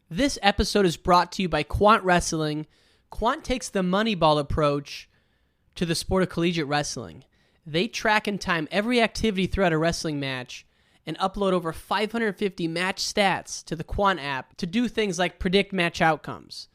This episode is brought to you by QUANT Wrestling. QUANT takes the Moneyball approach to the sport of collegiate wrestling. They track and time every activity throughout a wrestling match and upload over 550 match stats to the QUANT app to do things like predict match outcomes.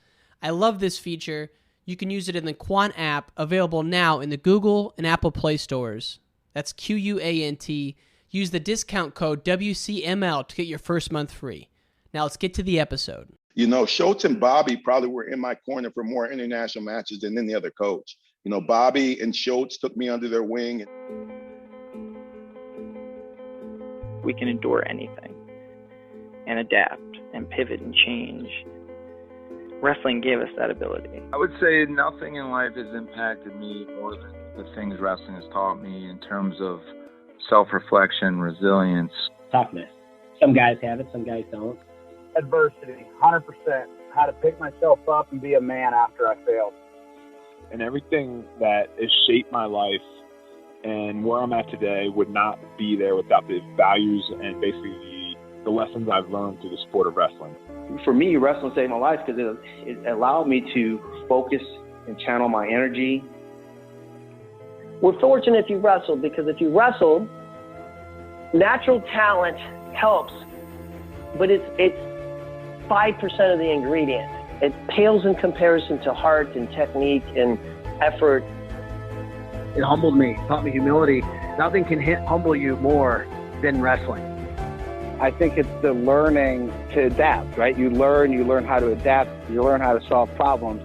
I love this feature. You can use it in the QUANT app, available now in the Google and Apple Play stores. That's QUANT. Use the discount code WCML to get your first month free. Now let's get to the episode. You know, Schultz and Bobby probably were in my corner for more international matches than any other coach. You know, Bobby and Schultz took me under their wing. We can endure anything and adapt and pivot and change. Wrestling gave us that ability. I would say nothing in life has impacted me more than the things wrestling has taught me in terms of self-reflection, resilience. Toughness. Some guys have it, some guys don't. Adversity, 100%. How to pick myself up and be a man after I failed. And everything that has shaped my life and where I'm at today would not be there without the values and basically the lessons I've learned through the sport of wrestling. For me, wrestling saved my life because it allowed me to focus and channel my energy. We're fortunate if you wrestled, because if you wrestled, natural talent helps, but it's 5% of the ingredient. It pales in comparison to heart and technique and effort. It humbled me, taught me humility. Nothing can humble you more than wrestling. I think it's the learning to adapt, right? You learn how to adapt, you learn how to solve problems.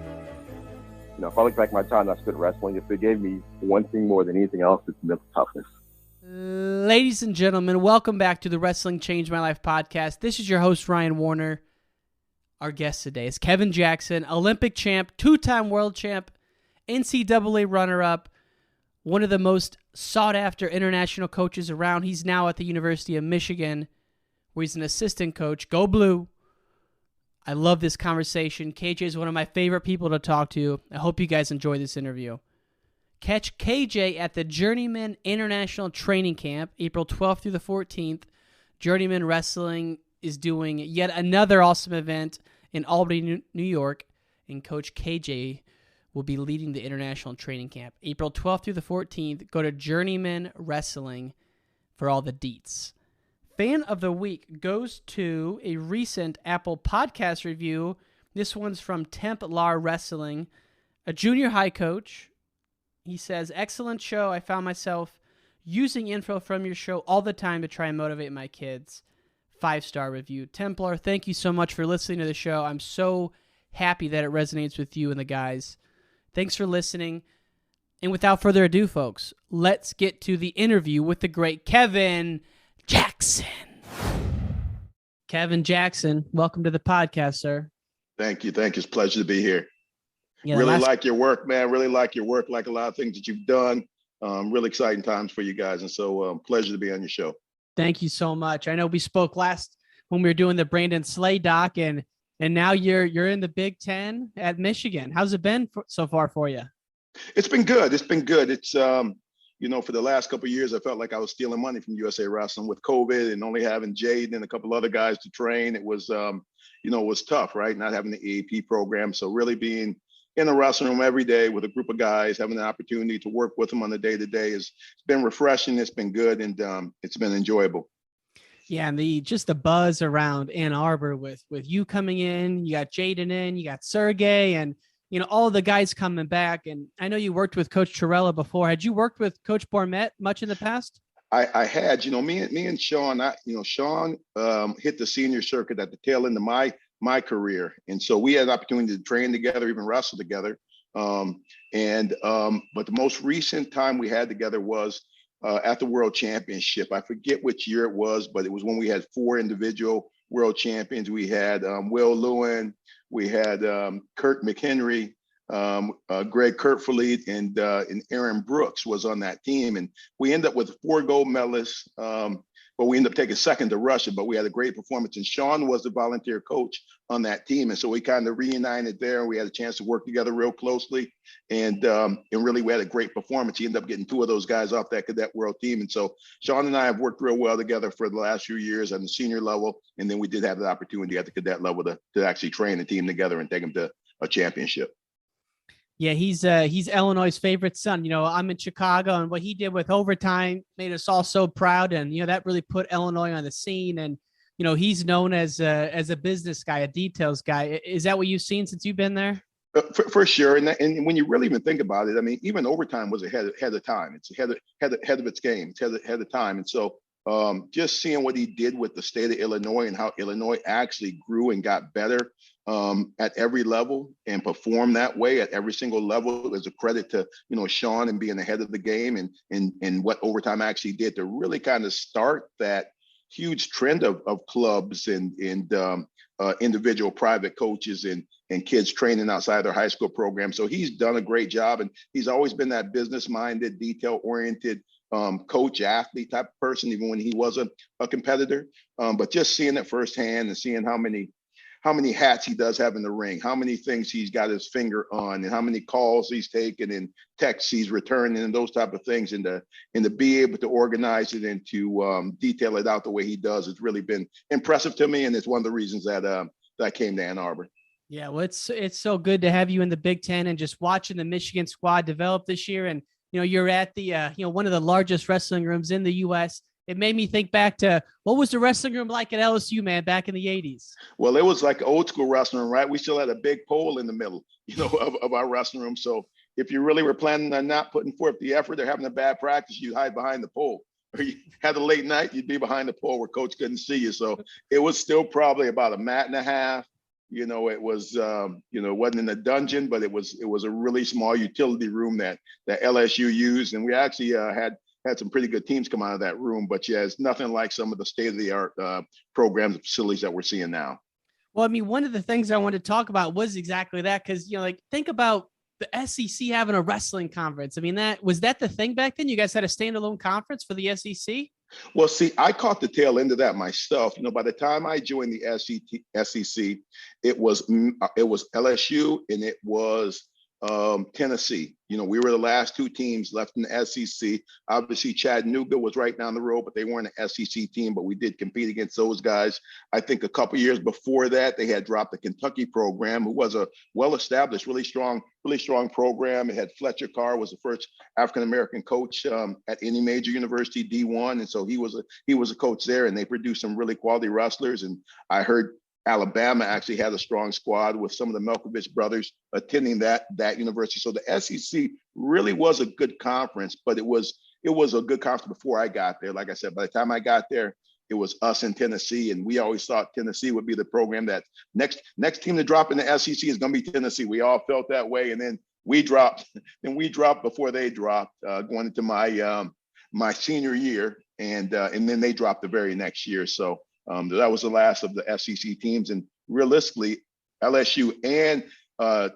You know, if I look back at my time I spent wrestling, if it gave me one thing more than anything else, it's mental toughness. Ladies and gentlemen, welcome back to the Wrestling Changed My Life podcast. This is your host, Ryan Warner. Our guest today is Kevin Jackson, Olympic champ, two-time world champ, NCAA runner-up, one of the most sought-after international coaches around. He's now at the University of Michigan, where he's an assistant coach. Go Blue. I love this conversation. KJ is one of my favorite people to talk to. I hope you guys enjoy this interview. Catch KJ at the Journeyman International Training Camp, April 12th through the 14th. Journeyman Wrestling is doing yet another awesome event in Albany, New York, and Coach KJ will be leading the International Training Camp, April 12th through the 14th. Go to Journeyman Wrestling for all the deets. Fan of the Week goes to a recent Apple Podcast review. This one's from Templar Wrestling, a junior high coach. He says, excellent show. I found myself using info from your show all the time to try and motivate my kids. 5-star review. Templar, thank you so much for listening to the show. I'm so happy that it resonates with you and the guys. Thanks for listening. And without further ado, folks, let's get to the interview with the great Kevin Jackson. Kevin Jackson, welcome to the podcast, sir. Thank you. It's a pleasure to be here. Yeah, really like your work, man. Really like your work, like a lot of things that you've done. Really exciting times for you guys. And so pleasure to be on your show. Thank you so much. I know we spoke last when we were doing the Brandon Slay doc, and now you're in the Big Ten at Michigan. How's it been so far for you? It's been good. It's, you know, for the last couple of years, I felt like I was stealing money from USA Wrestling with COVID and only having Jade and a couple other guys to train. It was, you know, it was tough, right? Not having the EAP program. So really being in the wrestling room every day with a group of guys, having the opportunity to work with them on the day-to-day has been refreshing. It's been good, and it's been enjoyable. Yeah, and the buzz around Ann Arbor with you coming in, you got Jaden in, you got Sergey, and you know all the guys coming back. And I know you worked with Coach Torella before. Had you worked with Coach Bormet much in the past? I had, you know, me and Sean. Sean hit the senior circuit at the tail end of my career, and so we had an opportunity to train together, even wrestle together. But the most recent time we had together was at the World Championship. I forget which year it was, but it was when we had 4 individual world champions. We had Will Lewin, we had Kurt McHenry, Greg Kurtfleet, and Aaron Brooks was on that team, and we ended up with 4 gold medalists. but we ended up taking second to Russia, but we had a great performance. And Sean was the volunteer coach on that team. And so we kind of reunited there. We had a chance to work together real closely. And really, we had a great performance. He ended up getting 2 of those guys off that cadet world team. And so Sean and I have worked real well together for the last few years on the senior level. And then we did have the opportunity at the cadet level to actually train the team together and take them to a championship. Yeah, he's Illinois' favorite son. You know, I'm in Chicago, and what he did with overtime made us all so proud. And, you know, that really put Illinois on the scene. And, you know, he's known as a business guy, a details guy. Is that what you've seen since you've been there? For sure. And when you really even think about it, I mean, even overtime was ahead of time. It's ahead of its game. It's ahead of time. And so just seeing what he did with the state of Illinois and how Illinois actually grew and got better at every level and performed that way at every single level is a credit to, you know, Sean and being ahead of the game and what overtime actually did to really kind of start that huge trend of clubs and individual private coaches and kids training outside their high school program. So he's done a great job, and he's always been that business-minded, detail-oriented coach, athlete type of person, even when he was a competitor. But just seeing it firsthand and seeing how many hats he does have in the ring, how many things he's got his finger on, and how many calls he's taken and texts he's returning and those type of things, and to be able to organize it and to detail it out the way he does has really been impressive to me. And it's one of the reasons that I came to Ann Arbor. Yeah, well, it's so good to have you in the Big Ten and just watching the Michigan squad develop this year. And, you know, you're at the, one of the largest wrestling rooms in the U.S. It made me think back to what was the wrestling room like at LSU, man, back in the 80s? Well, it was like old school wrestling room, right? We still had a big pole in the middle, you know, of our wrestling room. So if you really were planning on not putting forth the effort or having a bad practice, you'd hide behind the pole. Or you had a late night, you'd be behind the pole where coach couldn't see you. So it was still probably about a mat and a half. You know, it was, it wasn't in a dungeon, but it was a really small utility room that LSU used. And we actually had some pretty good teams come out of that room. But yeah, it's nothing like some of the state-of-the-art programs and facilities that we're seeing now. Well, I mean, one of the things I wanted to talk about was exactly that, because, you know, like, think about the SEC having a wrestling conference. I mean, was that the thing back then? You guys had a standalone conference for the SEC? Well, see, I caught the tail end of that myself. You know, by the time I joined the SEC, it was LSU and it was Tennessee. You know, we were the last 2 teams left in the SEC. Obviously, Chattanooga was right down the road, but they weren't an SEC team, but we did compete against those guys. I think a couple years before that, they had dropped the Kentucky program, who was a well-established, really strong program. It had Fletcher Carr, was the first African-American coach at any major university, D1. And so he was a coach there, and they produced some really quality wrestlers. And I heard Alabama actually had a strong squad with some of the Malkovich brothers attending that university. So the SEC really was a good conference, but it was a good conference before I got there. Like I said, by the time I got there, it was us in Tennessee, and we always thought Tennessee would be the program that next team to drop in the SEC is going to be Tennessee. We all felt that way, and then we dropped before they dropped, going into my senior year, and then they dropped the very next year. So that was the last of the SEC teams, and realistically, LSU and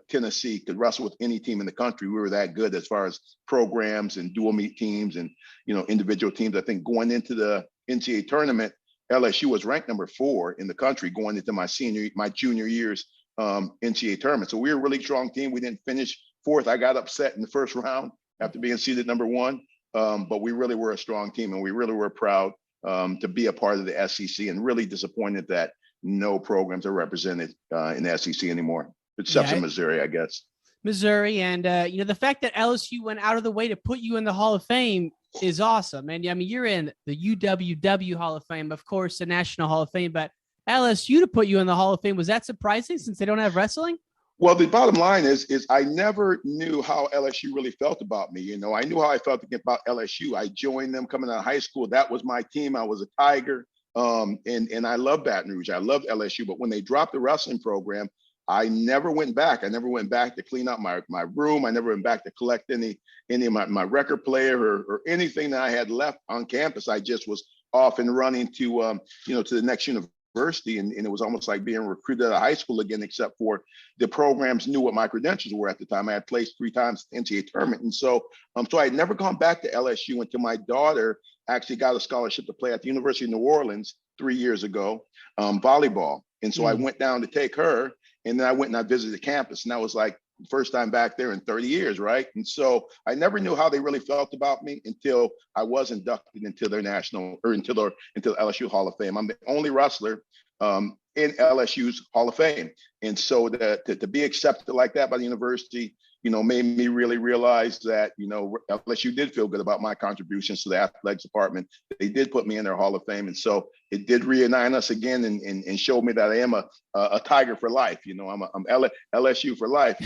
Tennessee could wrestle with any team in the country. We were that good as far as programs and dual meet teams and, you know, individual teams. I think going into the NCAA tournament, LSU was ranked number 4 in the country going into my junior year's NCAA tournament. So we were a really strong team. We didn't finish 4th. I got upset in the first round after being seeded number 1, but we really were a strong team, and we really were proud to be a part of the SEC, and really disappointed that no programs are represented in the SEC anymore, except for Missouri, I guess. Missouri, and the fact that LSU went out of the way to put you in the Hall of Fame is awesome. And I mean, you're in the UWW Hall of Fame, of course, the National Hall of Fame, but LSU to put you in the Hall of Fame, was that surprising since they don't have wrestling? Well, the bottom line is I never knew how LSU really felt about me. You know, I knew how I felt about LSU. I joined them coming out of high school. That was my team. I was a Tiger. And I love Baton Rouge. I love LSU. But when they dropped the wrestling program, I never went back. I never went back to clean up my room. I never went back to collect any of my record player or anything that I had left on campus. I just was off and running to the next university, and it was almost like being recruited out of high school again, except for the programs knew what my credentials were at the time. I had placed 3 times in the NCAA tournament. And so I had never gone back to LSU until my daughter actually got a scholarship to play at the University of New Orleans 3 years ago, volleyball. And so I went down to take her, and then I went and I visited the campus, and that was like the first time back there in 30 years, right? And so I never knew how they really felt about me until I was inducted into their into the LSU Hall of Fame. I'm the only wrestler in LSU's Hall of Fame. And so to be accepted like that by the university, made me really realize that, LSU did feel good about my contributions to the athletics department. They did put me in their Hall of Fame. And so it did reunite us again and show me that I am a Tiger for life. I'm LSU for life,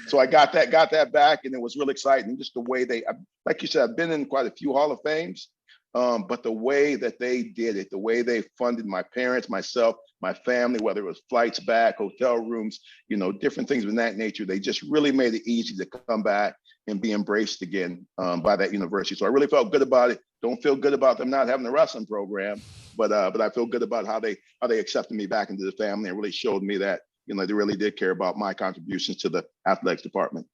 so I got that back, and it was really exciting. Just the way they, like you said, I've been in quite a few Hall of Fames. But the way that they did it, the way they funded my parents, myself, my family, whether it was flights back, hotel rooms, different things of that nature, they just really made it easy to come back and be embraced again by that university. So I really felt good about it. Don't feel good about them not having a wrestling program, but I feel good about how they accepted me back into the family and really showed me that, they really did care about my contributions to the athletics department.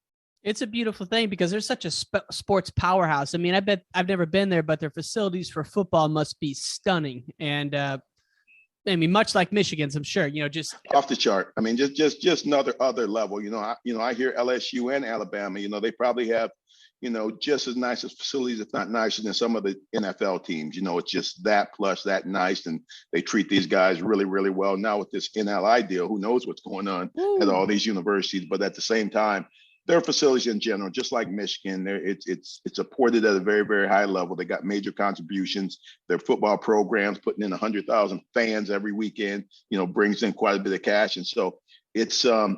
It's a beautiful thing because there's such a sports powerhouse. I mean, I bet I've never been there, but their facilities for football must be stunning. And much like Michigan's, I'm sure, just off the chart. I mean, just another other level. I hear LSU and Alabama. They probably have, just as nice as facilities, if not nicer than some of the NFL teams. It's just that plush, that nice, and they treat these guys really, really well. Now with this NLI deal, who knows what's going on at all these universities? But at the same time, their facilities in general, just like Michigan, it's supported at a very, very high level. They got major contributions. Their football programs putting in 100,000 fans every weekend, brings in quite a bit of cash. And so it's a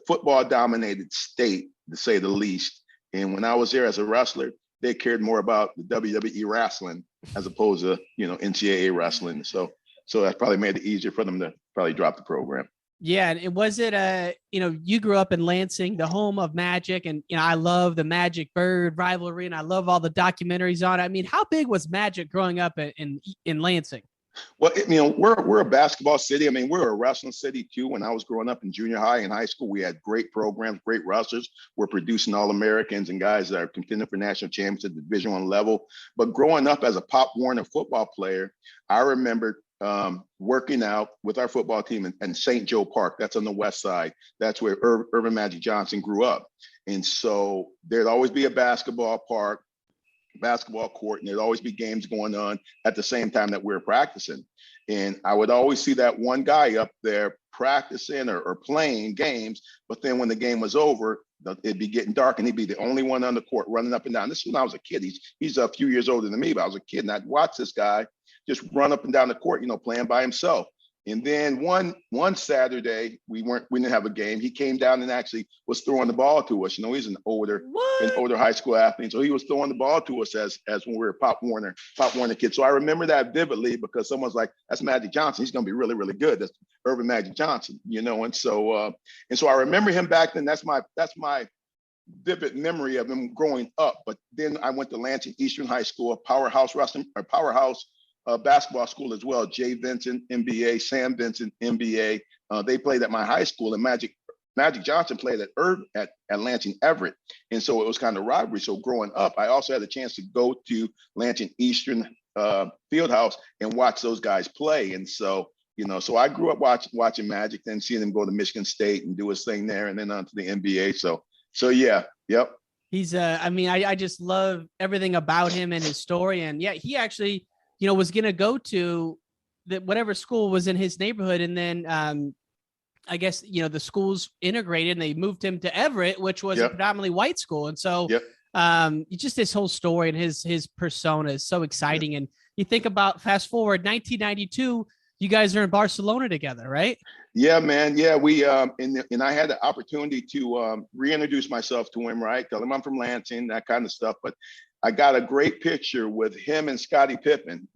football dominated state, to say the least. And when I was there as a wrestler, they cared more about the WWE wrestling as opposed to, NCAA wrestling. So that probably made it easier for them to probably drop the program. Yeah. And was it, you grew up in Lansing, the home of Magic, and, I love the Magic Bird rivalry, and I love all the documentaries on it. I mean, how big was Magic growing up in Lansing? Well, we're a basketball city. I mean, we're a wrestling city too. When I was growing up in junior high and high school, we had great programs, great wrestlers. We're producing All-Americans and guys that are contending for national championships at the Division I level. But growing up as a Pop Warner football player, I remember working out with our football team in St. Joe Park. That's on the west side. That's where Irvin Magic Johnson grew up. And so there'd always be a basketball court, and there'd always be games going on at the same time that we were practicing. And I would always see that one guy up there practicing or playing games, but then when the game was over, it'd be getting dark and he'd be the only one on the court running up and down. This is when I was a kid. He's a few years older than me, but I was a kid, and I'd watch this guy just run up and down the court, playing by himself. And then one Saturday, we didn't have a game. He came down and actually was throwing the ball to us. He's an older high school athlete, so he was throwing the ball to us as when we were Pop Warner kids. So I remember that vividly because someone's like, "That's Magic Johnson. He's going to be really, really good. That's Irvin Magic Johnson." And so I remember him back then. That's my vivid memory of him growing up. But then I went to Lansing Eastern High School, a powerhouse basketball school as well. Jay Vincent, NBA, Sam Vincent, NBA. They played at my high school, and Magic Johnson played at Lansing Everett. And so it was kind of rivalry. So growing up, I also had a chance to go to Lansing Eastern Fieldhouse and watch those guys play. And so, so I grew up watching Magic, then seeing him go to Michigan State and do his thing there, and then on to the NBA. So yeah, yep. He's I just love everything about him and his story. And yeah, he actually, was going to go to whatever school was in his neighborhood. And then I guess, the schools integrated and they moved him to Everett, which was a predominantly white school. And so just his whole story and his persona is so exciting. And you think about fast forward 1992, you guys are in Barcelona together, right? Yeah, man. Yeah, we and I had the opportunity to reintroduce myself to him, right? Tell him I'm from Lansing, that kind of stuff. But I got a great picture with him and Scottie Pippen,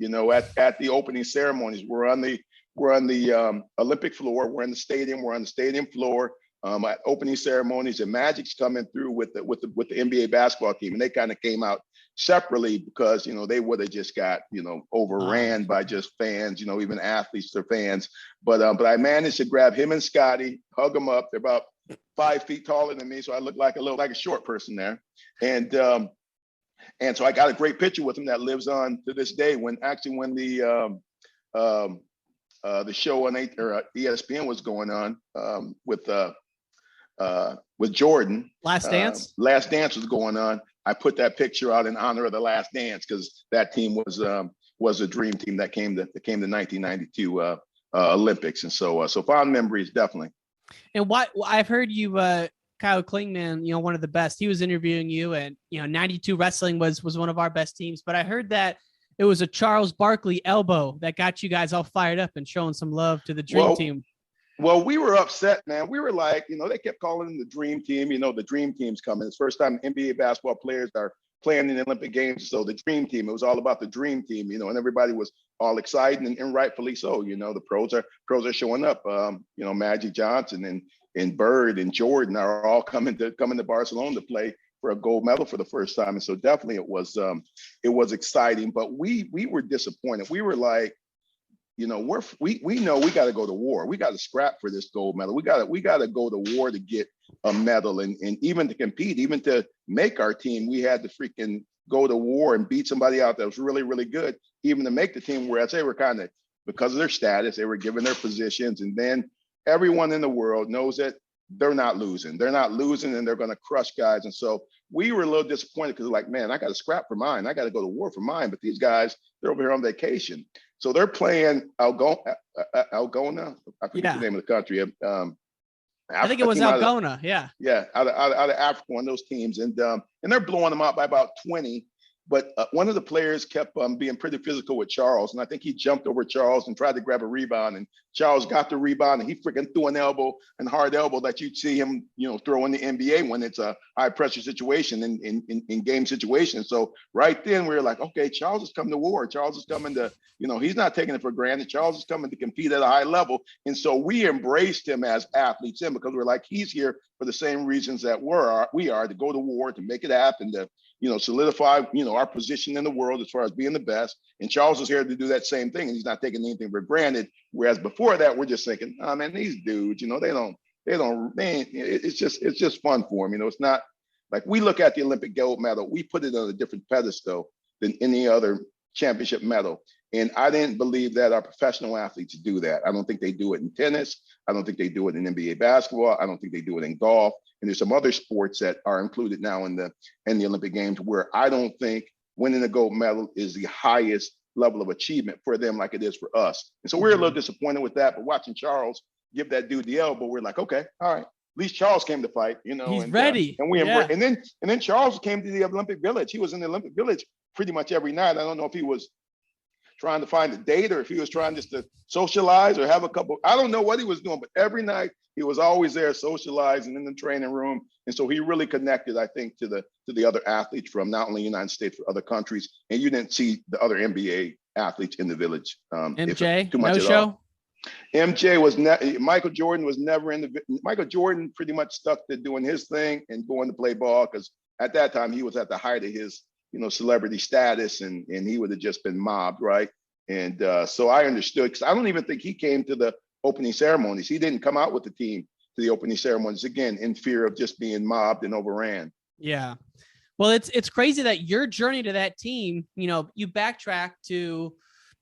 at the opening ceremonies. We're on the Olympic floor. We're in the stadium. We're on the stadium floor at opening ceremonies, and Magic's coming through with the NBA basketball team, and they kind of came out separately because they would have just got overran by just fans, even athletes or fans. But I managed to grab him and Scottie, hug them up. They're about 5 feet taller than me, so I look like a short person there, and And so I got a great picture with him that lives on to this day. When the show on ESPN was going on with Jordan, Last Dance. Last Dance was going on. I put that picture out in honor of the Last Dance because that team was a dream team that came to 1992 Olympics, and so fond memories definitely. And what I've heard you, Kyle Klingman, one of the best. He was interviewing you, and 92 Wrestling was one of our best teams. But I heard that it was a Charles Barkley elbow that got you guys all fired up and showing some love to the Dream Team. Well, we were upset, man. We were like, they kept calling them the Dream Team. The Dream Team's coming. It's the first time NBA basketball players are playing in the Olympic Games. So the Dream Team, it was all about the Dream Team, and everybody was all excited and rightfully so. The pros are showing up. Magic Johnson and Bird and Jordan are all coming to Barcelona to play for a gold medal for the first time. And so definitely it was exciting, but we were disappointed. We were like, we know we got to go to war. We got to scrap for this gold medal. We got to go to war to get a medal, and even to compete, even to make our team, we had to freaking go to war and beat somebody out that was really, really good, even to make the team. Whereas they were kind of, because of their status, they were given their positions, and then everyone in the world knows that they're not losing. They're not losing, and they're going to crush guys. And so we were a little disappointed because, like, man, I got to scrap for mine. I got to go to war for mine. But these guys, they're over here on vacation. So they're playing Algona. I forget the name of the country. I think it was Algona. Yeah, out of Africa, one of those teams, and they're blowing them out by about 20. But one of the players kept being pretty physical with Charles, and I think he jumped over Charles and tried to grab a rebound, and Charles got the rebound, and he freaking threw an elbow, and hard elbow that you'd see him, throw in the NBA when it's a high pressure situation in game situations. So right then we were like, okay, Charles is coming to war. Charles is coming to, he's not taking it for granted. Charles is coming to compete at a high level, and so we embraced him as athletes, because we're like, he's here for the same reasons that we are to go to war, to make it happen, to solidify, our position in the world as far as being the best. And Charles is here to do that same thing, and he's not taking anything for granted. Whereas before that, we're just thinking, oh man, these dudes, it's just fun for them. It's not like we look at the Olympic gold medal, we put it on a different pedestal than any other championship medal. And I didn't believe that our professional athletes do that. I don't think they do it in tennis. I don't think they do it in NBA basketball. I don't think they do it in golf. And there's some other sports that are included now in the Olympic Games where I don't think winning the gold medal is the highest level of achievement for them like it is for us. And so we're a little disappointed with that. But watching Charles give that dude the elbow, we're like, okay, all right. At least Charles came to fight, He's ready. And we and then Charles came to the Olympic Village. He was in the Olympic Village pretty much every night. I don't know if he was trying to find a date or if he was trying just to socialize or have a couple. I don't know what he was doing, but every night he was always there socializing in the training room. And so he really connected, I think, to the other athletes from not only the United States, but other countries. And you didn't see the other NBA athletes in the Village. MJ, too much no show? MJ was Michael Jordan was never in the. Michael Jordan pretty much stuck to doing his thing and going to play ball because at that time he was at the height of his celebrity status and he would have just been mobbed, right? And so I understood because I don't even think he came to the opening ceremonies. He didn't come out with the team to the opening ceremonies, again, in fear of just being mobbed and overran. Yeah. Well, it's crazy that your journey to that team, you backtrack to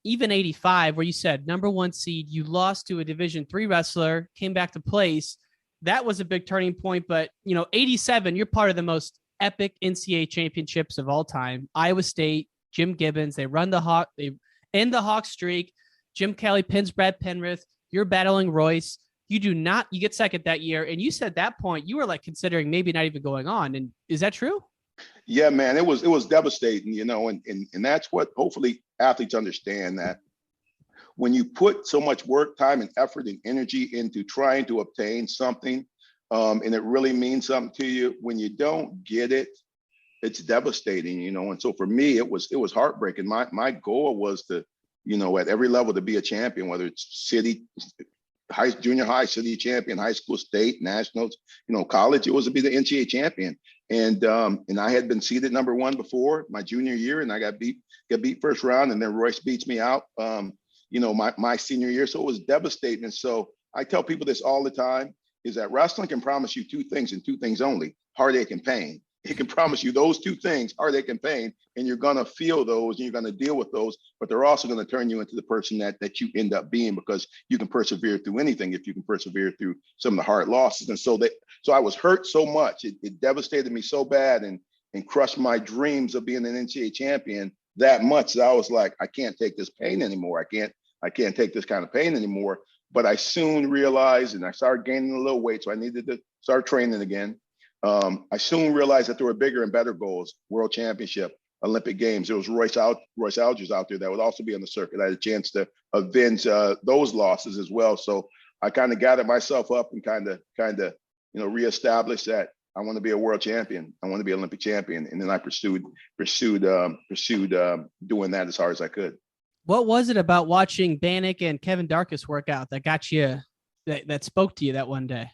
even 85, where you said number 1 seed, you lost to a Division III wrestler, came back to place. That was a big turning point. But, 87, you're part of the most epic NCAA championships of all time. Iowa State, Jim Gibbons, they end the Hawk streak. Jim Kelly pins Brad Penrith. You're battling Royce. You get second that year. And you said at that point, you were like considering maybe not even going on. And is that true? Yeah, man, it was devastating, and that's what hopefully athletes understand, that when you put so much work, time, and effort and energy into trying to obtain something, and it really means something to you, when you don't get it, it's devastating, And so for me, it was heartbreaking. My goal was to, at every level to be a champion, whether it's junior high, city champion, high school, state, nationals, college, it was to be the NCAA champion. And I had been seeded number 1 before my junior year, and I got beat first round, and then Royce beats me out, my senior year. So it was devastating. And so I tell people this all the time, is that wrestling can promise you 2 things and 2 things only: heartache and pain. he can promise you those two things, heartache and pain, and you're going to feel those and you're going to deal with those, but they're also going to turn you into the person that you end up being, because you can persevere through anything if you can persevere through some of the hard losses. And so I was hurt so much, it devastated me so bad and crushed my dreams of being an NCAA champion that much that I was like, I can't take this pain anymore. I can't take this kind of pain anymore. But I soon realized, and I started gaining a little weight, so I needed to start training again. I soon realized that there were bigger and better goals: World Championship, Olympic Games. There was Royce Algers out there that would also be on the circuit. I had a chance to avenge those losses as well. So I kind of gathered myself up and kind of reestablished that I want to be a world champion. I want to be an Olympic champion, and then I pursued doing that as hard as I could. What was it about watching Bannock and Kevin Darkus work out that got you, that spoke to you that one day?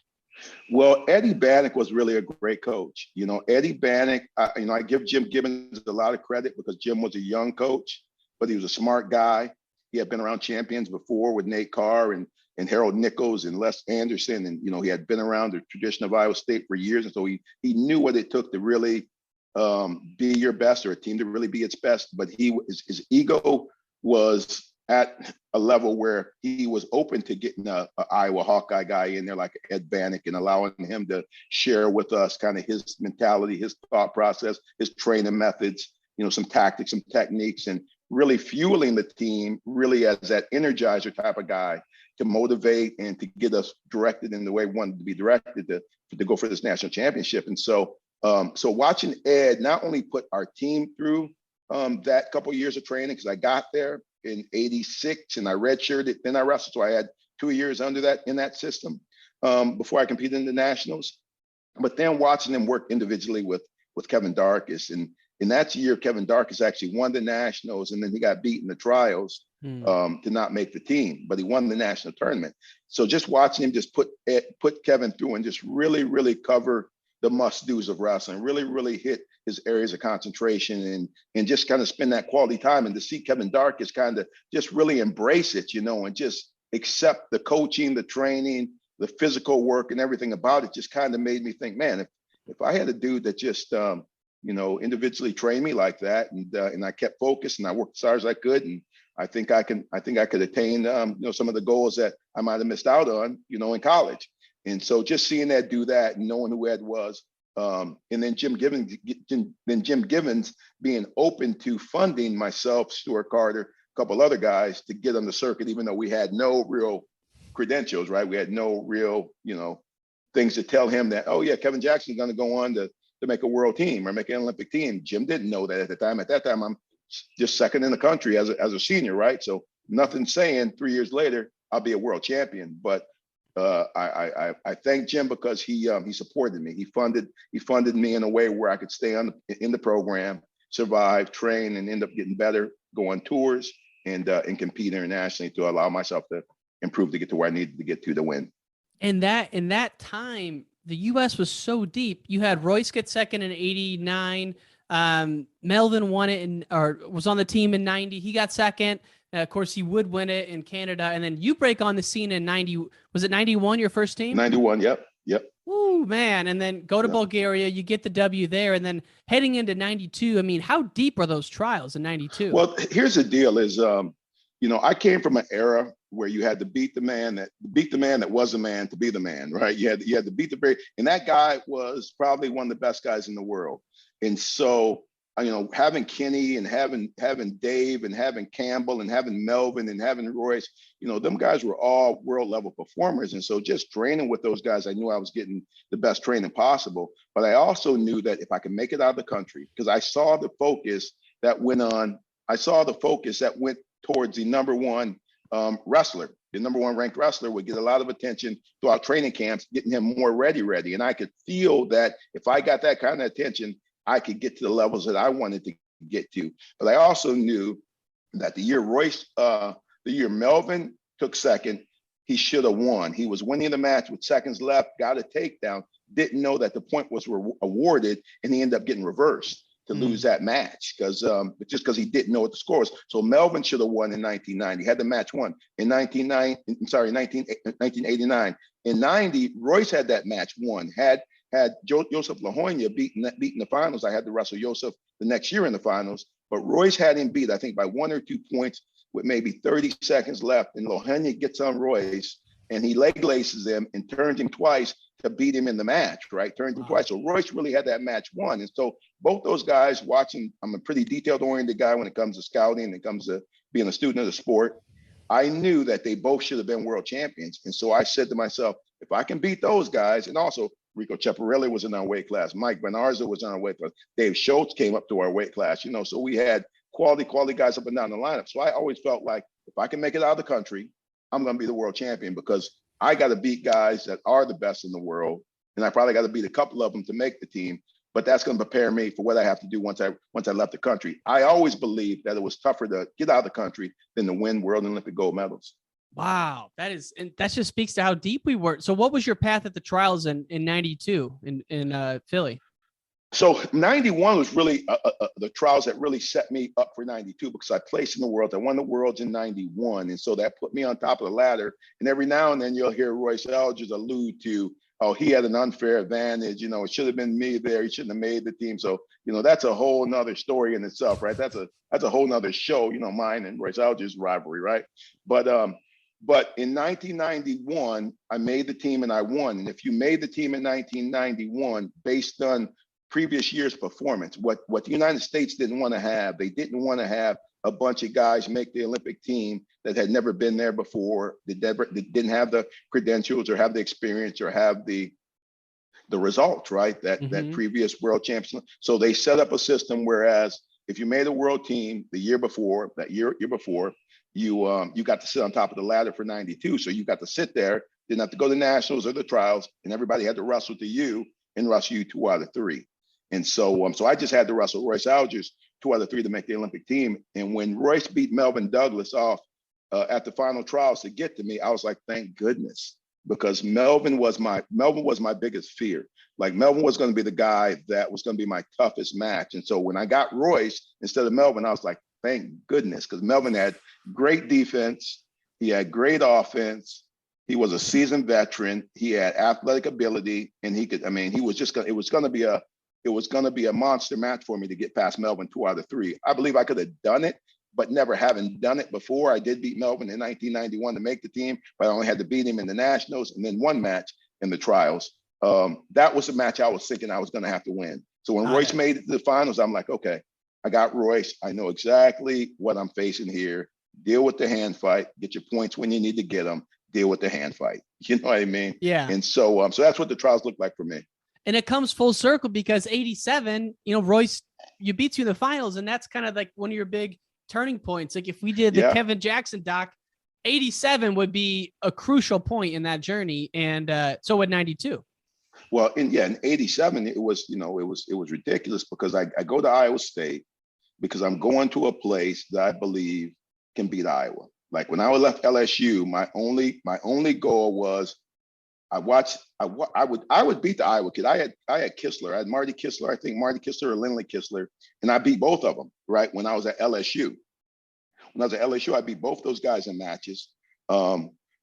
Well, Eddie Bannock was really a great coach. Eddie Bannock, I give Jim Gibbons a lot of credit because Jim was a young coach, but he was a smart guy. He had been around champions before with Nate Carr and Harold Nichols and Les Anderson. And, he had been around the tradition of Iowa State for years. And so he knew what it took to really be your best, or a team to really be its best. But his ego was at a level where he was open to getting a Iowa Hawkeye guy in there like Ed Bannock and allowing him to share with us kind of his mentality, his thought process, his training methods, some tactics, some techniques, and really fueling the team really as that energizer type of guy to motivate and to get us directed in the way we wanted to be directed to go for this national championship. And so watching Ed not only put our team through that couple of years of training, because I got there in '86 and I redshirted, then I wrestled. So I had 2 years under that in that system before I competed in the nationals. But then watching him work individually with Kevin Darkus, and in that year, Kevin Darkus actually won the nationals, and then he got beat in the trials to not make the team, but he won the national tournament. So just watching him just put Kevin through and just really, really cover the must-dos of wrestling, really, really hit his areas of concentration and just kind of spend that quality time, and to see Kevin Darkus kind of just really embrace it, and just accept the coaching, the training, the physical work and everything about it just kind of made me think, man, if I had a dude that just, individually trained me like that, and I kept focused and I worked as hard as I could, and I think I could attain, some of the goals that I might've missed out on, in college. And so just seeing that do that and knowing who Ed was, and then Jim Givens being open to funding myself, Stuart Carter, a couple other guys to get on the circuit, even though we had no real credentials, right? We had no real, things to tell him that, oh yeah, Kevin Jackson's going to go on to make a world team or make an Olympic team. Jim didn't know that at the time. At that time, I'm just second in the country as a senior, right? So nothing saying 3 years later I'll be a world champion, but I thank Jim because he supported me. He funded me in a way where I could stay in the program, survive, train, and end up getting better, go on tours, and compete internationally to allow myself to improve to get to where I needed to get to win. And in that time, the U.S. was so deep. You had Royce get second in '89. Melvin won it or was on the team in '90. He got second. Of course, he would win it in Canada. And then you break on the scene in '90. Was it '91, your first team? '91, yep. Ooh, man. And then go to Bulgaria, you get the W there. And then heading into '92, I mean, how deep are those trials in '92? Well, here's the deal is, I came from an era where you had to beat the man that was a man to be the man, right? You had to beat and that guy was probably one of the best guys in the world. And so, having Kenny and having Dave and having Campbell and having Melvin and having Royce, them guys were all world level performers. And so just training with those guys, I knew I was getting the best training possible. But I also knew that if I could make it out of the country, because I saw the focus that went towards the number one wrestler. The number one ranked wrestler would get a lot of attention throughout training camps, getting him more ready. And I could feel that if I got that kind of attention, I could get to the levels that I wanted to get to. But I also knew that the year Melvin took second, he should have won. He was winning the match with seconds left, got a takedown, didn't know that the point was awarded, and he ended up getting reversed to lose that match because he didn't know what the score was. So Melvin should have won in 1990, had the match won. In 1989. In 90, Royce had that match won, had had Joseph Lahonia beaten the finals. I had to wrestle Joseph the next year in the finals, but Royce had him beat, I think, by 1 or 2 points with maybe 30 seconds left. And Lahonia gets on Royce and he leg laces him and turns him twice to beat him in the match, right? Turned him twice. So Royce really had that match won. And so both those guys watching, I'm a pretty detailed oriented guy when it comes to scouting, and it comes to being a student of the sport. I knew that they both should have been world champions. And so I said to myself, if I can beat those guys, and also Rico Ciapparelli was in our weight class, Mike Benarza was in our weight class, Dave Schultz came up to our weight class, so we had quality guys up and down the lineup. So I always felt like if I can make it out of the country, I'm going to be the world champion, because I got to beat guys that are the best in the world. And I probably got to beat a couple of them to make the team, but that's going to prepare me for what I have to do once I left the country. I always believed that it was tougher to get out of the country than to win world and Olympic gold medals. Wow. And that just speaks to how deep we were. So what was your path at the trials in 92 in Philly? So 91 was really the trials that really set me up for 92, because I placed in the world. I won the worlds in 91. And so that put me on top of the ladder. And every now and then you'll hear Royce Algiers allude to, oh, he had an unfair advantage. It should have been me there. He shouldn't have made the team. So, that's a whole nother story in itself, right? That's a whole nother show, mine and Royce Algiers' rivalry, right? But in 1991, I made the team and I won. And if you made the team in 1991, based on previous year's performance, what the United States didn't want to have, they didn't want to have a bunch of guys make the Olympic team that had never been there before, that didn't have the credentials or have the experience or have the results, right? That previous world champions. So they set up a system whereas if you made a world team the year before, year before, you got to sit on top of the ladder for 92. So you got to sit there, didn't have to go to nationals or the trials, and everybody had to wrestle to you and wrestle you 2 out of 3. And so I just had to wrestle Royce Algiers 2 out of 3 to make the Olympic team. And when Royce beat Melvin Douglas off at the final trials to get to me, I was like, thank goodness, because Melvin was my biggest fear. Like Melvin was going to be the guy that was going to be my toughest match. And so when I got Royce instead of Melvin, I was like, thank goodness, because Melvin had great defense. He had great offense. He was a seasoned veteran. He had athletic ability, and it was going to be a monster match for me to get past Melvin 2 out of 3. I believe I could have done it, but never having done it before. I did beat Melvin in 1991 to make the team, but I only had to beat him in the nationals and then one match in the trials. That was the match I was thinking I was going to have to win. So when Royce made it to the finals, I'm like, okay, I got Royce. I know exactly what I'm facing here. Deal with the hand fight. Get your points when you need to get them. Deal with the hand fight. You know what I mean? Yeah. And so that's what the trials look like for me. And it comes full circle because 87, Royce, you beat you in the finals, and that's kind of like one of your big turning points. Like if we did the Kevin Jackson doc, 87 would be a crucial point in that journey, and so would 92. Well, in 87, it was ridiculous because I go to Iowa State because I'm going to a place that I believe can beat Iowa. Like when I left LSU, my only goal was I would beat the Iowa kid. I had Kistler. I had Marty Kistler. I think Marty Kistler or Lindley Kistler, and I beat both of them. Right when I was at LSU. When I was at LSU, I beat both those guys in matches.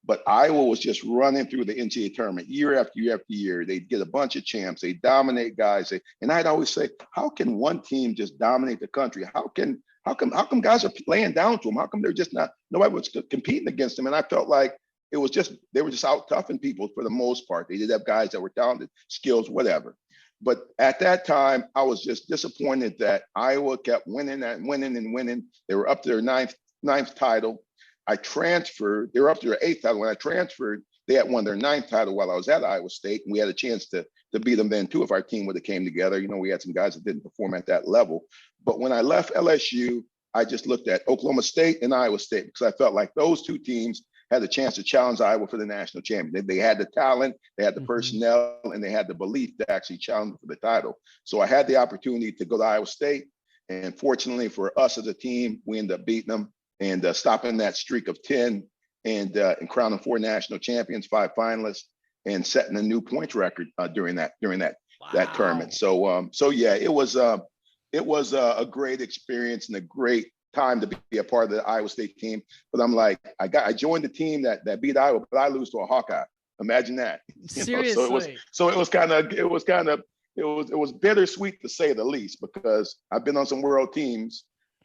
But Iowa was just running through the NCAA tournament year after year after year. They'd get a bunch of champs. They dominate guys. And I'd always say, how can one team just dominate the country? How come guys are laying down to them? How come they're just not? Nobody was competing against them. And I felt like it was just they were just out toughing people for the most part. They did have guys that were talented, skills, whatever. But at that time, I was just disappointed that Iowa kept winning and winning. They were up to their ninth title. I transferred. They were up to their 8th title. When I transferred, they had won their 9th title while I was at Iowa State, and we had a chance to beat them then too if our team would have came together. We had some guys that didn't perform at that level. But when I left LSU, I just looked at Oklahoma State and Iowa State because I felt like those two teams had a chance to challenge Iowa for the national championship. They had the talent, they had the personnel, and they had the belief to actually challenge for the title. So I had the opportunity to go to Iowa State, and fortunately for us as a team, we ended up beating them and stopping that streak of 10 and crowning 4 national champions, 5 finalists, and setting a new points record during that tournament. So yeah, it was a great experience and a great time to be a part of the Iowa State team. But I'm like, I joined the team that beat Iowa, but I lose to a Hawkeye. Imagine that. Seriously. It was bittersweet to say the least, because I've been on some world teams,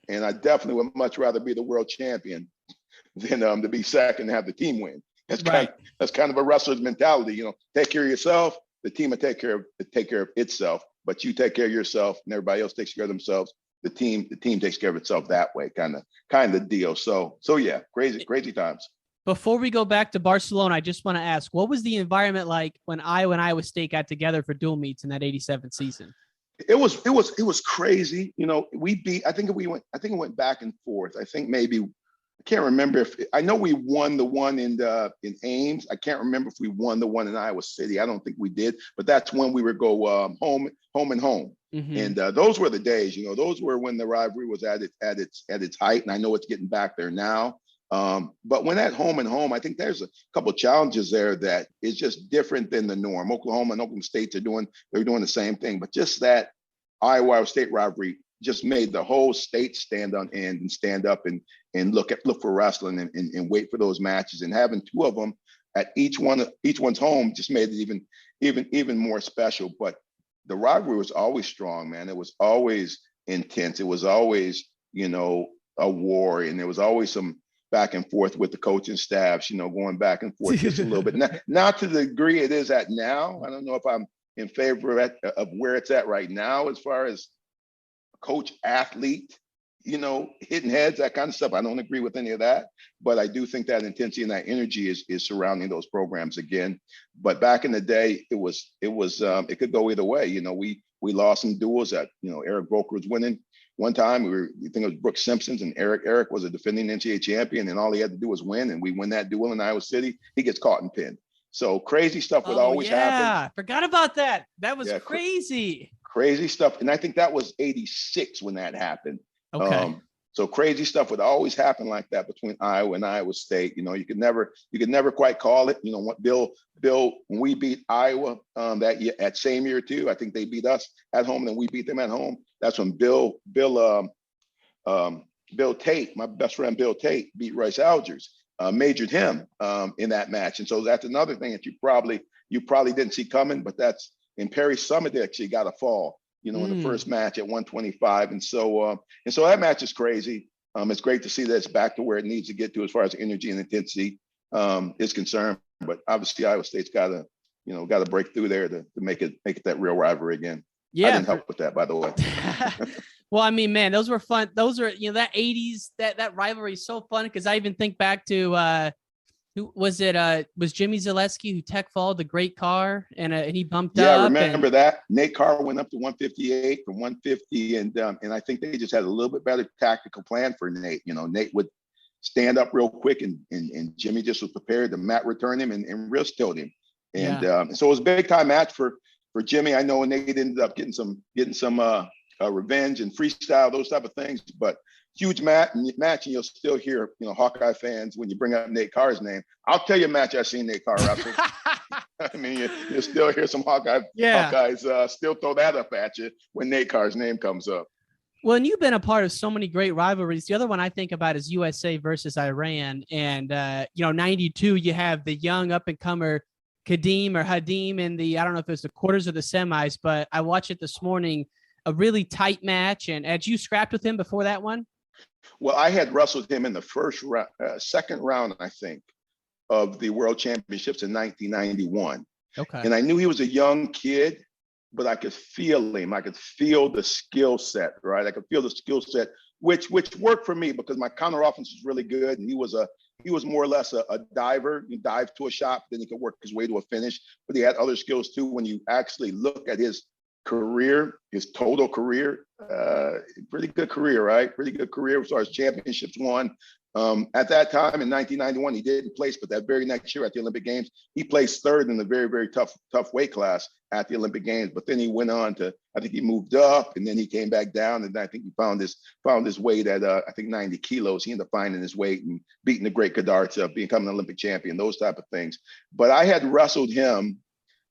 and I definitely would much rather be the world champion than to be second and have the team win. That's kind of a wrestler's mentality. Take care of yourself. The team will take care of itself, but you take care of yourself, and everybody else takes care of themselves. The team takes care of itself that way, kind of deal. So yeah, crazy times. Before we go back to Barcelona, I just want to ask, what was the environment like when Iowa and Iowa State got together for dual meets in that '87 season? It was crazy. We beat. I think it went back and forth. I think maybe. I can't remember I know we won the one in Ames. I can't remember if we won the one in Iowa City. I don't think we did, but that's when we would go home and home. Mm-hmm. And those were the days. Those were when the rivalry was at its height. And I know it's getting back there now. But when at home and home, I think there's a couple of challenges there that is just different than the norm. Oklahoma and Oklahoma State they're doing the same thing, but just that Iowa State rivalry just made the whole state stand on end and stand up and look for wrestling and wait for those matches, and having two of them at each one's home just made it even more special. But the rivalry was always strong, man. It was always intense. It was always a war, and there was always some back and forth with the coaching staffs, going back and forth just a little bit. Not to the degree it is at now. I don't know if I'm in favor of where it's at right now as far as coach athlete, hitting heads, that kind of stuff. I don't agree with any of that, but I do think that intensity and that energy is surrounding those programs again. But back in the day, it could go either way. We lost some duels that, Eric Volker was winning one time. We think it was Brooks Simpson's, and Eric was a defending NCAA champion, and all he had to do was win, and we win that duel in Iowa City. He gets caught and pinned. So crazy stuff would always happen. Yeah, forgot about that. That was crazy. Crazy stuff. And I think that was 86 when that happened. Okay. So crazy stuff would always happen like that between Iowa and Iowa State. You could never quite call it. What Bill, when we beat Iowa that same year too, I think they beat us at home, and then we beat them at home. That's when Bill Tate, my best friend Bill Tate, beat Royce Algers, majored him in that match. And so that's another thing that you probably didn't see coming, but that's. And Perry Summit actually got a fall, in the first match at 125. And so that match is crazy. It's great to see that it's back to where it needs to get to as far as energy and intensity is concerned. But obviously Iowa State's got to break through there to make it that real rivalry again. Yeah. I didn't help with that, by the way. Well, I mean, man, those were fun. Those are, that 80s, that rivalry is so fun, because I even think back to who was it? Was Jimmy Zaleski who tech followed the great car and he bumped up? Yeah, I remember that. Nate Carr went up to 158 from 150, and I think they just had a little bit better tactical plan for Nate. Nate would stand up real quick, and Jimmy just was prepared to mat return him and wrist-tilt him. And so it was a big time match for Jimmy. I know Nate ended up getting some revenge and freestyle, those type of things, but huge match, and you'll still hear, Hawkeye fans, when you bring up Nate Carr's name. I'll tell you a match I've seen Nate Carr wrestle. I mean, you'll still hear some Hawkeyes still throw that up at you when Nate Carr's name comes up. Well, and you've been a part of so many great rivalries. The other one I think about is USA versus Iran. And, 92, you have the young up-and-comer Hadim in the, I don't know if it's the quarters or the semis, but I watched it this morning, a really tight match. And had you scrapped with him before that one? Well, I had wrestled him in the second round, I think, of the World Championships in 1991. Okay. And I knew he was a young kid, but I could feel him. I could feel the skill set, right? I could feel the skill set, which worked for me because my counter offense was really good. And he was more or less a diver. He dived to a shot, then he could work his way to a finish. But he had other skills too. When you actually look at his career, his total career, pretty good career, right? Pretty good career as far as championships won. At that time in 1991, he didn't place, but that very next year at the Olympic Games, he placed third in the very, very tough weight class at the Olympic Games. But then he went on to, I think he moved up, and then he came back down, and I think he found his weight at I think 90 kilos. He ended up finding his weight and beating the great Godard to becoming an Olympic champion, those type of things. But I had wrestled him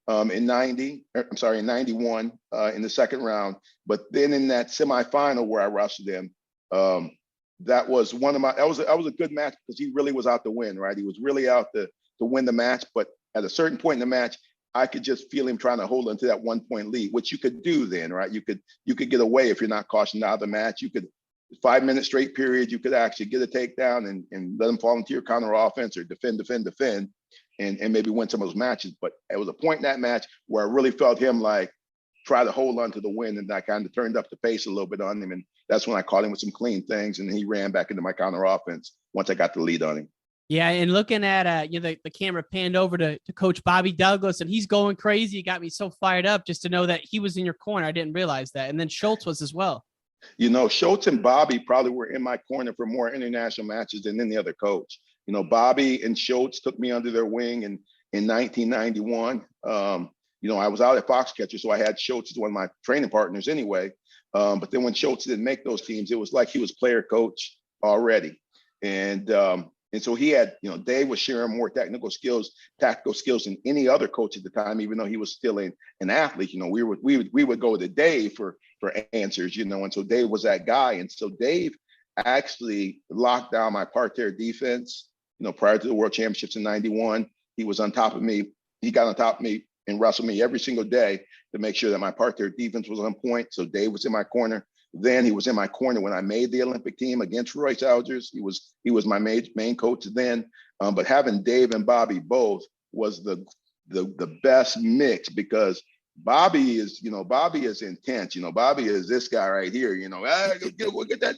in 91 in the second round. But then in that semifinal where I wrestled him, that was a good match because he really was out to win, right? He was really out to win the match. But at a certain point in the match, I could just feel him trying to hold on to that 1 point lead, which you could do then, right? You could get away if you're not cautioned out of the match. You could 5-minute straight period, you could actually get a takedown and let them fall into your counter offense or defend, and maybe win some of those matches. But it was a point in that match where I really felt him like try to hold on to the win, and I kind of turned up the pace a little bit on him. And that's when I caught him with some clean things, and he ran back into my counter offense once I got the lead on him. Yeah, and looking at the camera panned over to Coach Bobby Douglas, and he's going crazy. It got me so fired up just to know that he was in your corner. I didn't realize that. And then Schultz was as well. Schultz and Bobby probably were in my corner for more international matches than any other coach. Bobby and Schultz took me under their wing in 1991. I was out at Foxcatcher, so I had Schultz as one of my training partners anyway. But then when Schultz didn't make those teams, it was like he was player coach already. And so he had, Dave was sharing more tactical skills than any other coach at the time, even though he was still an athlete. We would go to Dave for answers, and so Dave was that guy. And so Dave actually locked down my parterre defense, prior to the World Championships in 91. He was on top of me. He got on top of me and wrestled me every single day to make sure that my parterre defense was on point. So Dave was in my corner. Then he was in my corner when I made the Olympic team against Royce Algiers. He was my main coach then. But having Dave and Bobby both was the best mix, because Bobby is intense. Bobby is this guy right here. Go get that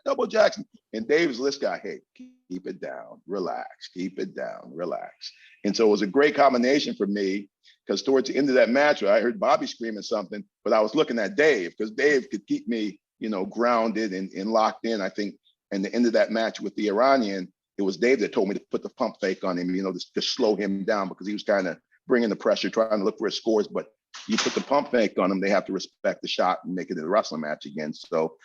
double, Jackson. And Dave's this guy. Hey, keep it down, relax, keep it down, relax. And so it was a great combination for me, because towards the end of that match, I heard Bobby screaming something, but I was looking at Dave, because Dave could keep me, grounded and locked in. I think in the end of that match with the Iranian, it was Dave that told me to put the pump fake on him, to slow him down, because he was kind of bringing the pressure, trying to look for his scores. But you put the pump fake on them, they have to respect the shot and make it a wrestling match again. So,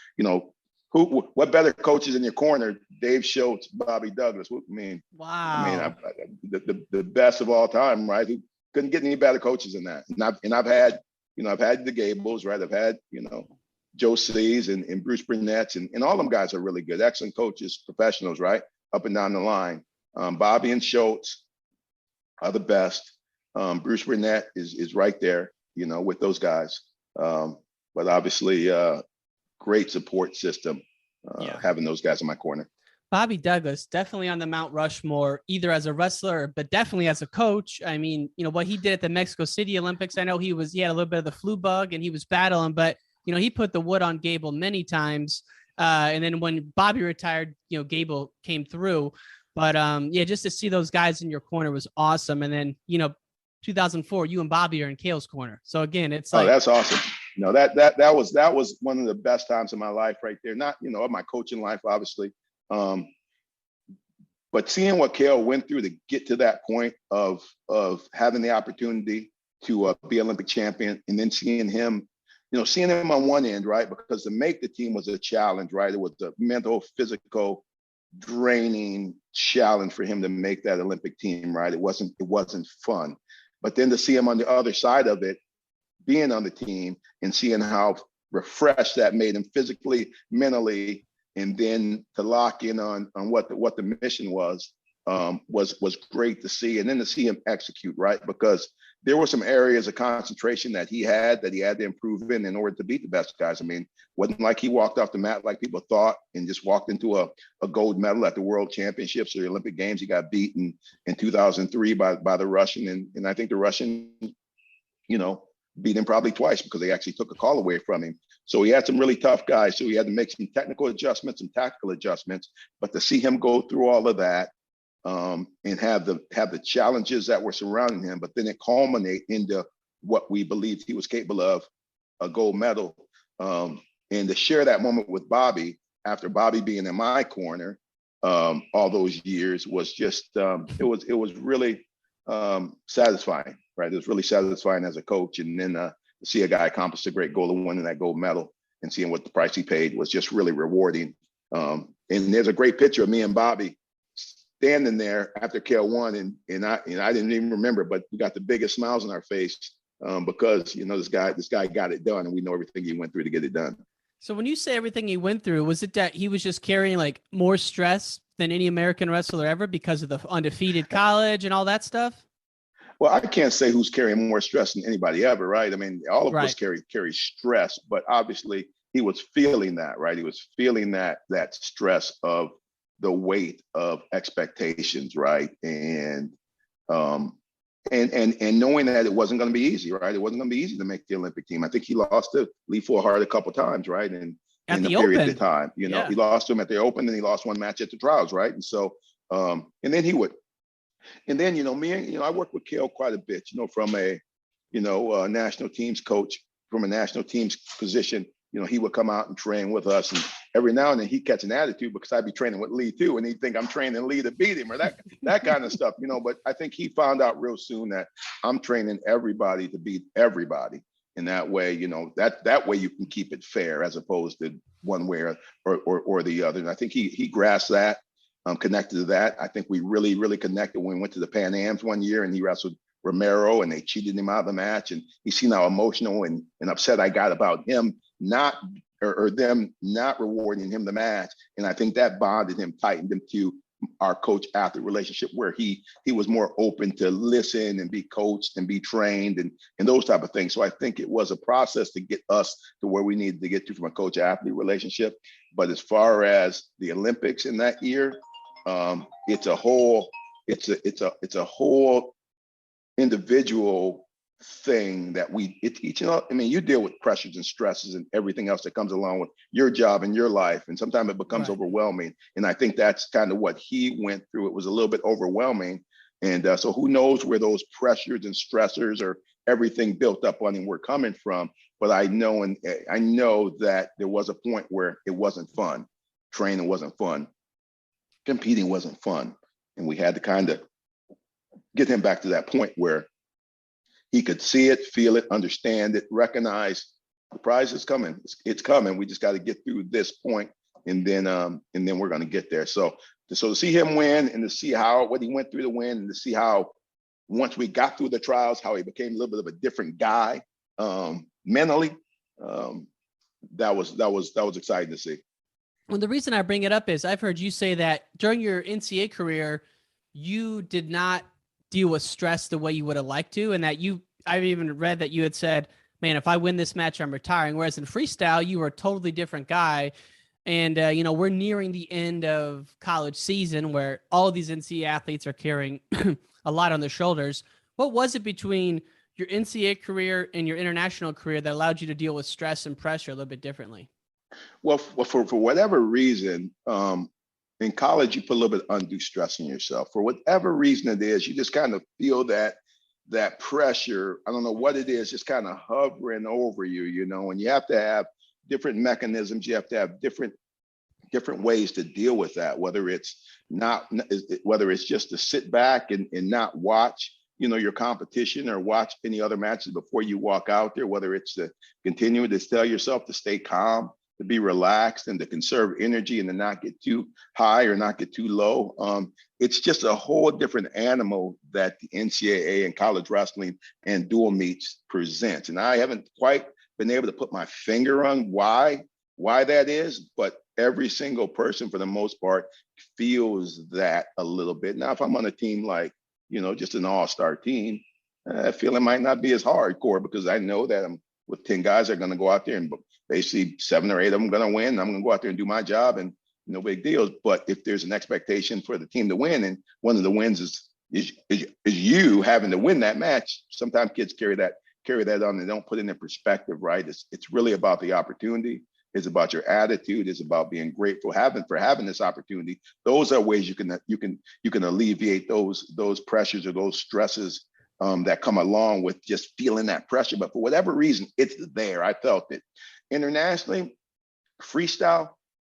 what better coaches in your corner? Dave Schultz, Bobby Douglas. Wow. The best of all time, right? Who couldn't get any better coaches than that. And I've had the Gables, right? I've had, Joe C's and Bruce Burnett's, and all them guys are really good, excellent coaches, professionals, right? Up and down the line. Bobby and Schultz are the best. Bruce Burnett is right there, with those guys. But obviously, great support system, having those guys in my corner. Bobby Douglas, definitely on the Mount Rushmore, either as a wrestler, but definitely as a coach. I mean, what he did at the Mexico City Olympics, I know he had a little bit of the flu bug and he was battling, but, he put the wood on Gable many times. And then when Bobby retired, Gable came through. But just to see those guys in your corner was awesome. And then, 2004, you and Bobby are in Kale's corner. So again, it's like, that's awesome. That was one of the best times of my life right there. Not, of my coaching life, obviously. But seeing what Kale went through to get to that point of having the opportunity to be Olympic champion, and then seeing him on one end, right? Because to make the team was a challenge, right? It was a mental, physical, draining challenge for him to make that Olympic team, right? It wasn't fun. But then to see him on the other side of it, being on the team and seeing how refreshed that made him physically, mentally, and then to lock in on what the mission was great to see. And then to see him execute, right? Because there were some areas of concentration that he had to improve in order to beat the best guys. I mean, wasn't like he walked off the mat like people thought and just walked into a gold medal at the World Championships or the Olympic Games. He got beaten in 2003 by the Russian, and I think the Russian, beat him probably twice because they actually took a call away from him. So he had some really tough guys. So he had to make some technical adjustments, some tactical adjustments. But to see him go through all of that and have the challenges that were surrounding him, but then it culminate into what we believed he was capable of, a gold medal. And to share that moment with Bobby, after Bobby being in my corner all those years, was just it was really satisfying, right? It was really satisfying as a coach, and then to see a guy accomplish a great goal of winning that gold medal and seeing what the price he paid was just really rewarding. And there's a great picture of me and Bobby standing there after Kale won, and I didn't even remember, but we got the biggest smiles on our face because this guy got it done, and we know everything he went through to get it done. So when you say everything he went through, was it that he was just carrying like more stress than any American wrestler ever because of the undefeated college and all that stuff? Well, I can't say who's carrying more stress than anybody ever, right? I mean, all of us Right. carry stress, but obviously he was feeling that, right? He was feeling that stress of the weight of expectations, right? Um, and knowing that it wasn't going to be easy, right? It wasn't going to be easy to make the Olympic team. I think he lost to Lee Fullhard a couple times, right? And At in a the period of Open. time, Yeah. he lost to him at the Open, and he lost one match at the trials, right? And so, and then he would. And then, me and, I work with Kale quite a bit, from a, national teams coach, from a national teams position. He would come out and train with us. And every now and then he'd catch an attitude because I'd be training with Lee too. And he'd think I'm training Lee to beat him or that kind of stuff, but I think he found out real soon that I'm training everybody to beat everybody. And that way, that way you can keep it fair as opposed to one way or the other. And I think he grasped that. Connected to that. I think we really, really connected when we went to the Pan Ams one year and he wrestled Romero and they cheated him out of the match. And he's seen how emotional and upset I got about him not, or them not rewarding him the match. And I think that bonded him, tightened him to our coach-athlete relationship where he was more open to listen and be coached and be trained and those type of things. So I think it was a process to get us to where we needed to get to from a coach-athlete relationship. But as far as the Olympics in that year, it's a whole individual thing that you deal with pressures and stresses and everything else that comes along with your job and your life. And sometimes it becomes overwhelming. And I think that's kind of what he went through. It was a little bit overwhelming. And so who knows where those pressures and stressors or everything built up on him were coming from. But I know that there was a point where it wasn't fun. Training wasn't fun. Competing wasn't fun. And we had to kind of get him back to that point where he could see it, feel it, understand it, recognize the prize is coming. It's coming. We just got to get through this point, and then we're going to get there. So to see him win and to see what he went through to win and to see how once we got through the trials, how he became a little bit of a different guy mentally, that was exciting to see. Well, the reason I bring it up is I've heard you say that during your NCAA career, you did not deal with stress the way you would have liked to. And that I've even read that you had said, man, if I win this match, I'm retiring. Whereas in freestyle, you were a totally different guy. And, we're nearing the end of college season where all of these NCAA athletes are carrying a lot on their shoulders. What was it between your NCAA career and your international career that allowed you to deal with stress and pressure a little bit differently? Well, for whatever reason, in college, you put a little bit of undue stress on yourself. For whatever reason it is, you just kind of feel that pressure, I don't know what it is, just kind of hovering over you, and you have to have different mechanisms. You have to have different ways to deal with that, whether it's just to sit back and not watch, your competition or watch any other matches before you walk out there, whether it's to continue to tell yourself to stay calm, to be relaxed and to conserve energy and to not get too high or not get too low. It's just a whole different animal that the NCAA and college wrestling and dual meets presents. And I haven't quite been able to put my finger on why that is, but every single person for the most part feels that a little bit. Now, if I'm on a team like, just an all-star team, I feel it might not be as hardcore because I know that I'm with 10 guys that are going to go out there and basically 7 or 8 of them going to win. I'm going to go out there and do my job and no big deal. But if there's an expectation for the team to win and one of the wins is you having to win that match, sometimes kids carry that on and don't put it in perspective, right? It's really about the opportunity. It's about your attitude. It's about being grateful for having this opportunity. Those are ways you can alleviate those pressures or those stresses that come along with just feeling that pressure. But for whatever reason, it's there. I felt it. Internationally, freestyle,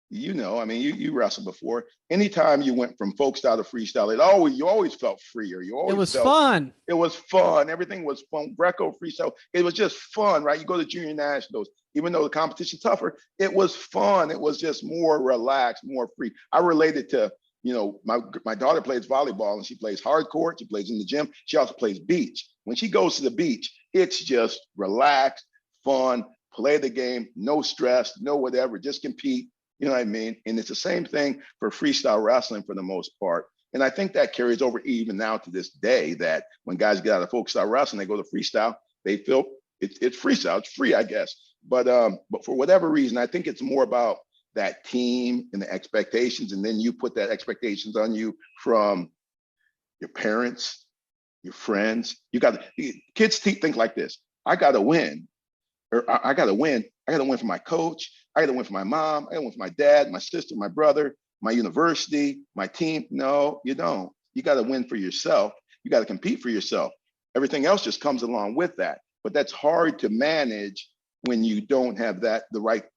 you wrestled before. Anytime you went from folk style to freestyle, you always felt freer. It was fun. It was fun. Everything was fun. Greco freestyle. It was just fun, right? You go to junior nationals, even though the competition's tougher, it was fun. It was just more relaxed, more free. I related to, my daughter plays volleyball and she plays hard court. She plays in the gym. She also plays beach. When she goes to the beach, it's just relaxed, fun, play the game, no stress, no whatever, just compete. You know what I mean? And it's the same thing for freestyle wrestling for the most part. And I think that carries over even now to this day, that when guys get out of folk style wrestling, they go to freestyle, they feel it's freestyle, it's free, I guess. But for whatever reason, I think it's more about that team and the expectations. And then you put that expectations on you from your parents, your friends. Kids think like this. I got to win, or I got to win. I got to win for my coach. I got to win for my mom. I got to win for my dad, my sister, my brother, my university, my team. No, you don't. You got to win for yourself. You got to compete for yourself. Everything else just comes along with that. But that's hard to manage when you don't have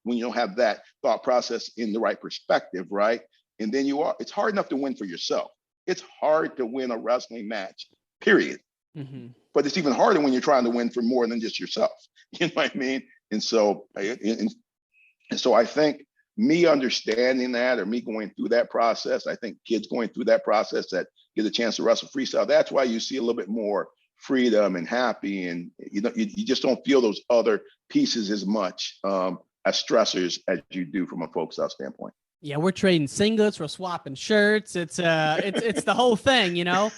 when you don't have that thought process in the right perspective, right? And then it's hard enough to win for yourself. It's hard to win a wrestling match, period. Mm-hmm. But it's even harder when you're trying to win for more than just yourself. You know what I mean? And so I think me understanding that, or me going through that process, I think kids going through that process that get a chance to wrestle freestyle, that's why you see a little bit more freedom and happy, and you just don't feel those other pieces as much as stressors as you do from a folk style standpoint. Yeah, we're trading singlets, we're swapping shirts. It's the whole thing, you know.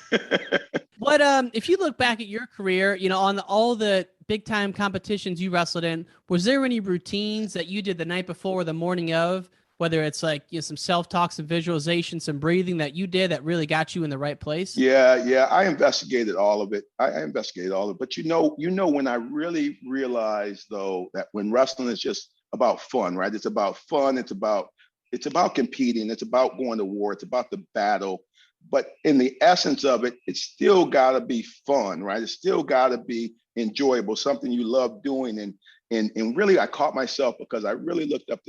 What if you look back at your career, you know, on all the big time competitions you wrestled in, was there any routines that you did the night before or the morning of, whether it's like, you know, some self-talk, some visualization, some breathing that you did that really got you in the right place? Yeah. I investigated all of it. I investigated all of it. But you know, when I really realized though, that when wrestling is just about fun, right? It's about fun. It's about competing. It's about going to war. It's about the battle. But in the essence of it, it's still gotta be fun, right? It's still gotta be enjoyable, something you love doing. And really, I caught myself because I really looked up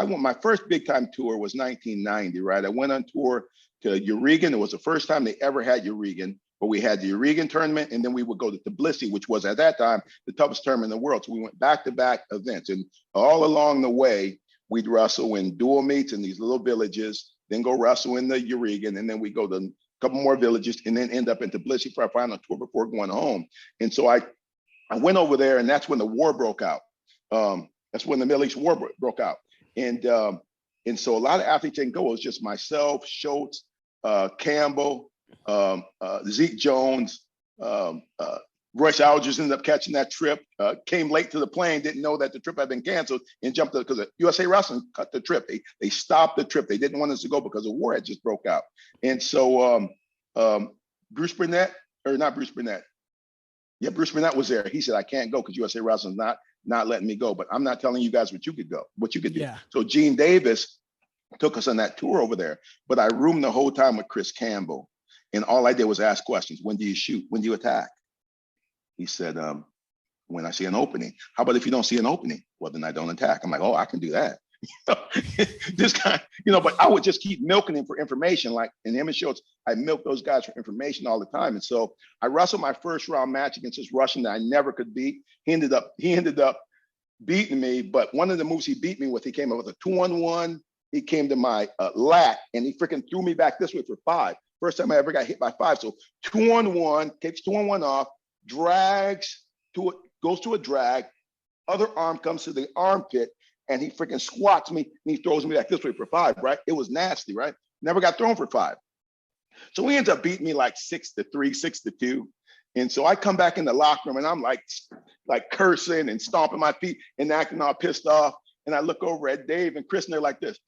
my first big time tour was 1990, right? I went on tour to Urigan. It was the first time they ever had Urigan, but we had the Urigan tournament, and then we would go to Tbilisi, which was at that time the toughest tournament in the world. So we went back-to-back events, and all along the way, we'd wrestle in dual meets in these little villages, then go wrestle in the Urigan, and then we go to a couple more villages, and then end up in Tbilisi for our final tour before going home. And so I went over there, and that's when the war broke out. That's when the Middle East War broke out. And so a lot of athletes didn't go. It was just myself, Schultz, Campbell, Zeke Jones, Royce Algers ended up catching that trip, came late to the plane, didn't know that the trip had been canceled, and jumped because USA Wrestling cut the trip. They stopped the trip. They didn't want us to go because the war had just broke out. And so Bruce Burnett. Yeah, Bruce Burnett was there. He said, I can't go because USA Wrestling's not letting me go, but I'm not telling you guys what you could do. Yeah. So Gene Davis took us on that tour over there, but I roomed the whole time with Chris Campbell. And all I did was ask questions. When do you shoot? When do you attack? He said, when I see an opening. How about if you don't see an opening? Well, then I don't attack. I'm like, oh, I can do that. This kind, but I would just keep milking him for information. Like in him and Schultz, I milked those guys for information all the time. And so I wrestled my first round match against this Russian that I never could beat. He ended up beating me, but one of the moves he beat me with, he came up with a 2-on-1. He came to my lat and he freaking threw me back this way for 5. First time I ever got hit by 5. So 2-on-1, takes 2-on-1 off, goes to a drag, other arm comes to the armpit, and he freaking squats me and he throws me back this way for 5, right? It was nasty, right? Never got thrown for 5. So he ends up beating me like 6-3, 6-2. And so I come back in the locker room and I'm like cursing and stomping my feet and acting all pissed off. And I look over at Dave and Chris and they're like this.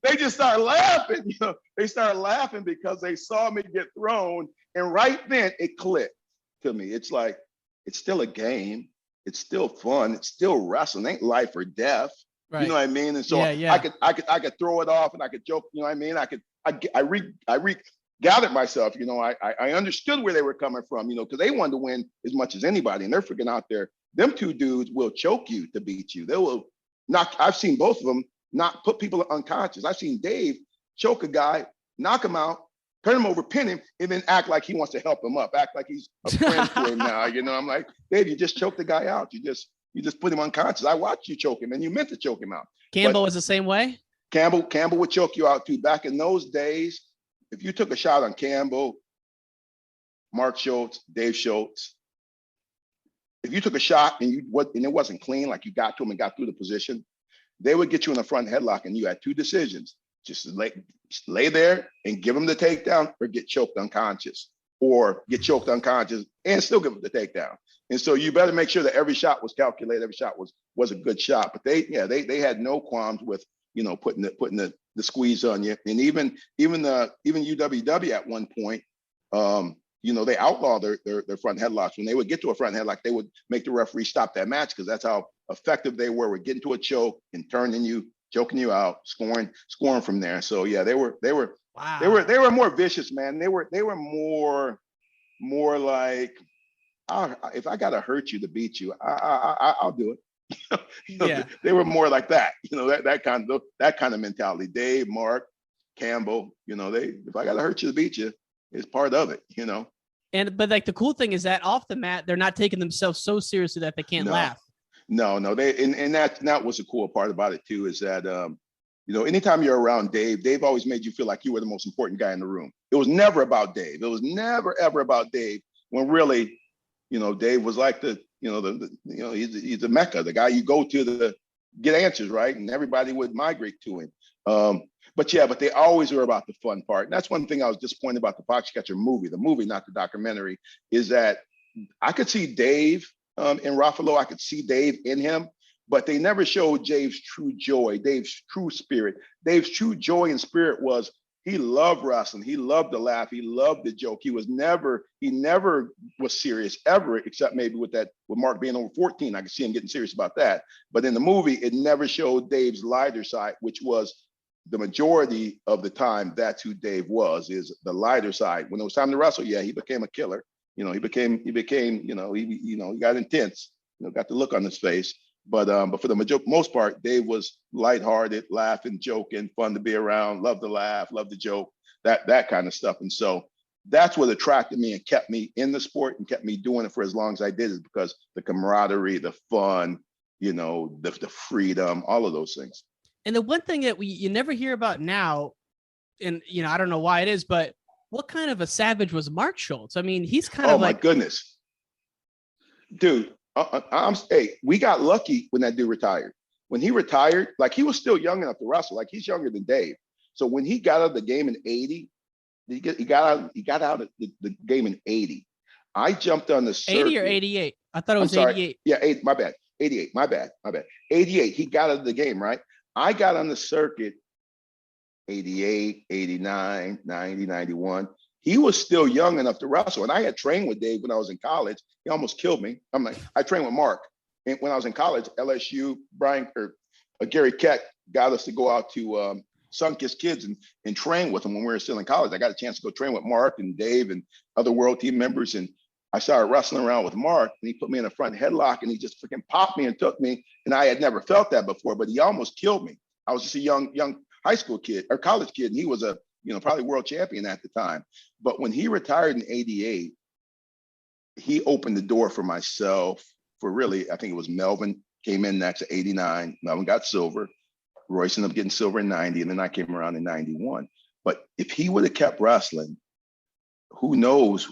They just start laughing. They start laughing because they saw me get thrown. And right then it clicked to me. It's like, it's still a game. It's still fun. It's still wrestling. It ain't life or death. Right. You know what I mean? And so I could throw it off and I could joke. You know what I mean? I regathered myself. I understood where they were coming from. Because they wanted to win as much as anybody, and they're freaking out there. Them two dudes will choke you to beat you. They will knock. I've seen both of them not put people unconscious. I've seen Dave choke a guy, knock him out, turn him over, pin him, and then act like he wants to help him up, act like he's a friend to him now. I'm like, Dave, you just choked the guy out. You just put him unconscious. I watched you choke him, and you meant to choke him out. Campbell was the same way? Campbell would choke you out too. Back in those days, if you took a shot on Campbell, Mark Schultz, Dave Schultz, if you took a shot and it wasn't clean, like you got to him and got through the position, they would get you in the front headlock, and you had 2 decisions. Just lay there and give him the takedown, or get choked unconscious, and still give him the takedown. And so you better make sure that every shot was calculated, every shot was a good shot. But they had no qualms with, you know, putting the squeeze on you. And even UWW at one point, you know, they outlawed their front headlocks. When they would get to a front headlock, they would make the referee stop that match, because that's how effective they were with getting to a choke and turning you, choking you out, scoring from there. So yeah, they were wow. they were more vicious, man. They were more like, if I gotta hurt you to beat you, I'll do it. You know, yeah. They were more like that. You know, that kind of mentality. Dave, Mark, Campbell. You know, if I gotta hurt you to beat you, it's part of it. You know. But like the cool thing is that off the mat, they're not taking themselves so seriously that they can't laugh. No, and that was the cool part about it too, is that you know, anytime you're around Dave always made you feel like you were the most important guy in the room. It was never about Dave. It was never ever about Dave, when really, you know, Dave was like he's the Mecca, the guy you go to to get answers, right? And everybody would migrate to him. But they always were about the fun part. And that's one thing I was disappointed about the Foxcatcher movie, not the documentary, is that I could see Dave in Ruffalo. I could see Dave in him, but they never showed Dave's true joy, Dave's true spirit. Dave's true joy and spirit was, he loved wrestling. He loved to laugh. He loved the joke. He never was serious ever, except maybe with Mark being over 14. I could see him getting serious about that. But in the movie, it never showed Dave's lighter side, which was the majority of the time. That's who Dave was, is the lighter side. When it was time to wrestle, he became a killer. You know, he became, you know, he got intense, you know, got the look on his face. But for the most part, Dave was lighthearted, laughing, joking, fun to be around, loved to laugh, loved to joke, that kind of stuff. And so that's what attracted me and kept me in the sport and kept me doing it for as long as I did, is because the camaraderie, the fun, you know, the freedom, all of those things. And the one thing that you never hear about now, and, you know, I don't know why it is, but what kind of a savage was Mark Schultz? I mean, he's kind of like, oh my goodness, dude. We got lucky when that dude retired. When he retired, like, he was still young enough to wrestle. Like, he's younger than Dave. So when he got out of the game in 80, he got out of the game in 80. I jumped on the circuit. 80 or 88? I thought it was 88. Yeah, 8. My bad. 88. My bad. 88. He got out of the game, right? I got on the circuit 88, 89, 90, 91. He was still young enough to wrestle. And I had trained with Dave when I was in college. He almost killed me. I trained with Mark. And when I was in college, LSU, Gary Keck got us to go out to Sunkist Kids and train with them when we were still in college. I got a chance to go train with Mark and Dave and other world team members. And I started wrestling around with Mark, and he put me in a front headlock, and he just freaking popped me and took me. And I had never felt that before, but he almost killed me. I was just a young high school kid or college kid, and he was probably world champion at the time. But when he retired in 88, he opened the door for myself, for really, I think it was Melvin came in next at 89. Melvin got silver. Royce ended up getting silver in 90, and then I came around in 91. But if he would have kept wrestling, who knows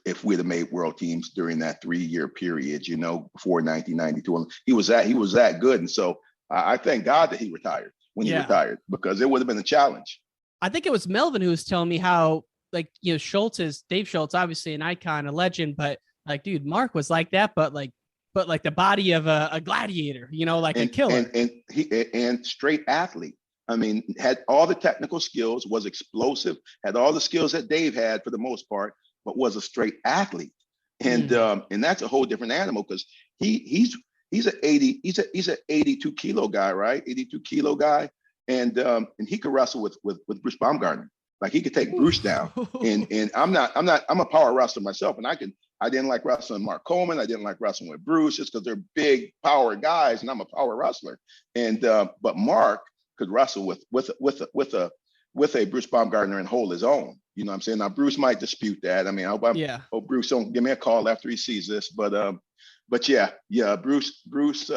if we'd have made world teams during that 3-year period, you know, before 1992. He was that good. And so I thank God that he retired when he retired, because it would have been a challenge. I think it was Melvin who was telling me how, like, you know, Dave Schultz, obviously an icon, a legend, but like, dude, Mark was like that, but like the body of a gladiator, you know, like a killer. And straight athlete. I mean, had all the technical skills, was explosive, had all the skills that Dave had for the most part, but was a straight athlete. And that's a whole different animal, because he's an 82 kilo guy, right? 82 kilo guy. And he could wrestle with Bruce Baumgartner. Like, he could take Bruce down. And I'm a power wrestler myself. And I didn't like wrestling Mark Coleman. I didn't like wrestling with Bruce, just because they're big power guys, and I'm a power wrestler. And but Mark could wrestle with a Bruce Baumgartner and hold his own. You know what I'm saying? Now, Bruce might dispute that. I mean, I hope Bruce don't give me a call after he sees this. But Bruce,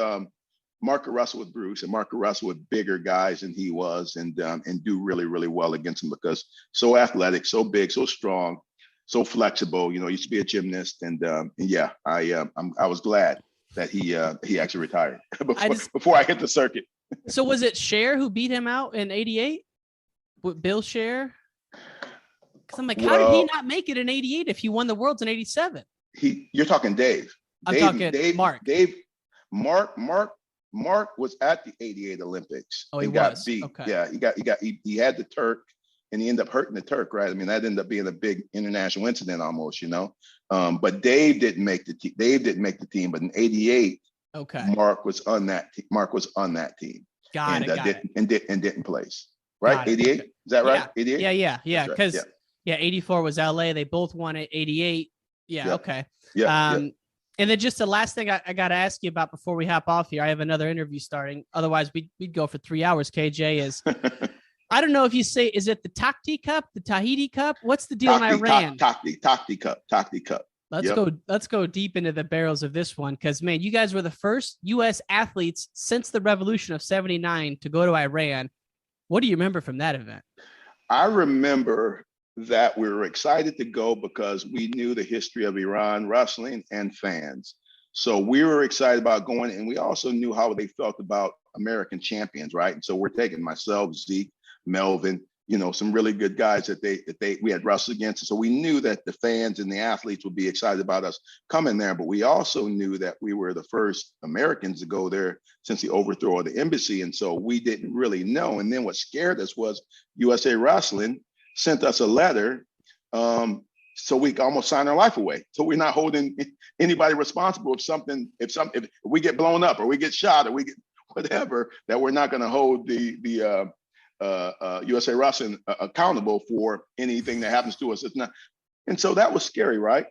Mark could wrestle with Bruce, and Mark could wrestle with bigger guys than he was, and do really, really well against him, because so athletic, so big, so strong, so flexible. You know, he used to be a gymnast, and I was glad that he actually retired before I hit the circuit. So was it Cher who beat him out in 88? Bill share? Because I'm like, how did he not make it in '88 if he won the Worlds in '87? You're talking Dave. I'm talking Mark. Mark was at the '88 Olympics. Oh, he got was. beat. Okay. Yeah, he had the Turk, and he ended up hurting the Turk, right? I mean, that ended up being a big international incident almost, you know. But Dave didn't make the team. Dave didn't make the team, but in '88, okay, Mark was on that team. Got it. And didn't place. Right? '88. Is that right? '88. Yeah. Because right. 84 was LA. They both won at '88. Yeah. Okay. Yeah. And then just the last thing I got to ask you about before we hop off here, I have another interview starting. Otherwise, we'd go for 3 hours. KJ is, I don't know if you say, is it the Takti Cup, the Tahiti Cup? What's the deal in Iran? Takti Cup. Let's go deep into the barrels of this one, because man, you guys were the first U.S. athletes since the revolution of '79 to go to Iran. What do you remember from that event? I remember that we were excited to go because we knew the history of Iran wrestling and fans. So we were excited about going, and we also knew how they felt about American champions, right? And so we're taking myself, Zeke, Melvin, you know, some really good guys that we had wrestled against. So we knew that the fans and the athletes would be excited about us coming there. But we also knew that we were the first Americans to go there since the overthrow of the embassy. And so we didn't really know. And then what scared us was USA Wrestling sent us a letter, so we almost signed our life away. So we're not holding anybody responsible if we get blown up or we get shot or we get whatever, that we're not going to hold the USA Wrestling accountable for anything that happens to us. It's not, and so that was scary, right?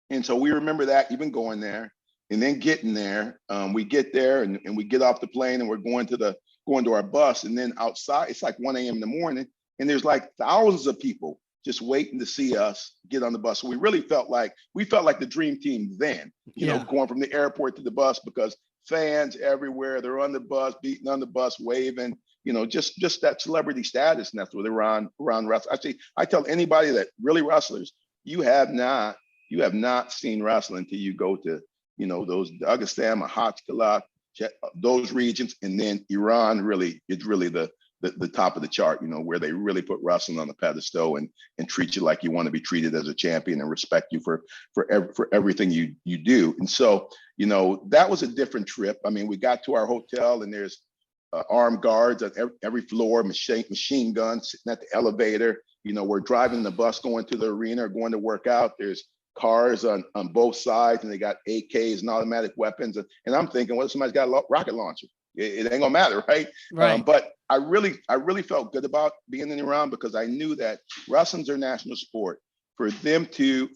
And so we remember that, even going there and then getting there. We get there and we get off the plane and we're going to our bus, and then outside it's like 1 a.m. in the morning. And there's like thousands of people just waiting to see us get on the bus. So we felt like the dream team then, you know, going from the airport to the bus, because fans everywhere, they're on the bus, beating on the bus, waving, you know, just that celebrity status. And that's what around wrestling. Actually, I tell anybody that really wrestlers, you have not seen wrestling until you go to, you know, those Dagestan, Mahatkalat, those regions, and then Iran it's really the top of the chart, you know, where they really put wrestling on the pedestal and treat you like you want to be treated as a champion and respect you for everything you do. And so, you know, that was a different trip. I mean, we got to our hotel and there's armed guards at every floor, machine guns sitting at the elevator. You know, we're driving the bus going to the arena or going to work out. There's cars on both sides and they got AKs and automatic weapons. And I'm thinking, well, somebody's got a rocket launcher. It ain't gonna matter, right? But I really felt good about being in Iran, because I knew that wrestling's their national sport. For them to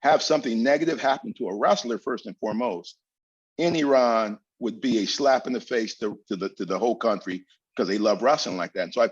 have something negative happen to a wrestler, first and foremost, in Iran would be a slap in the face to the whole country, because they love wrestling like that. And so I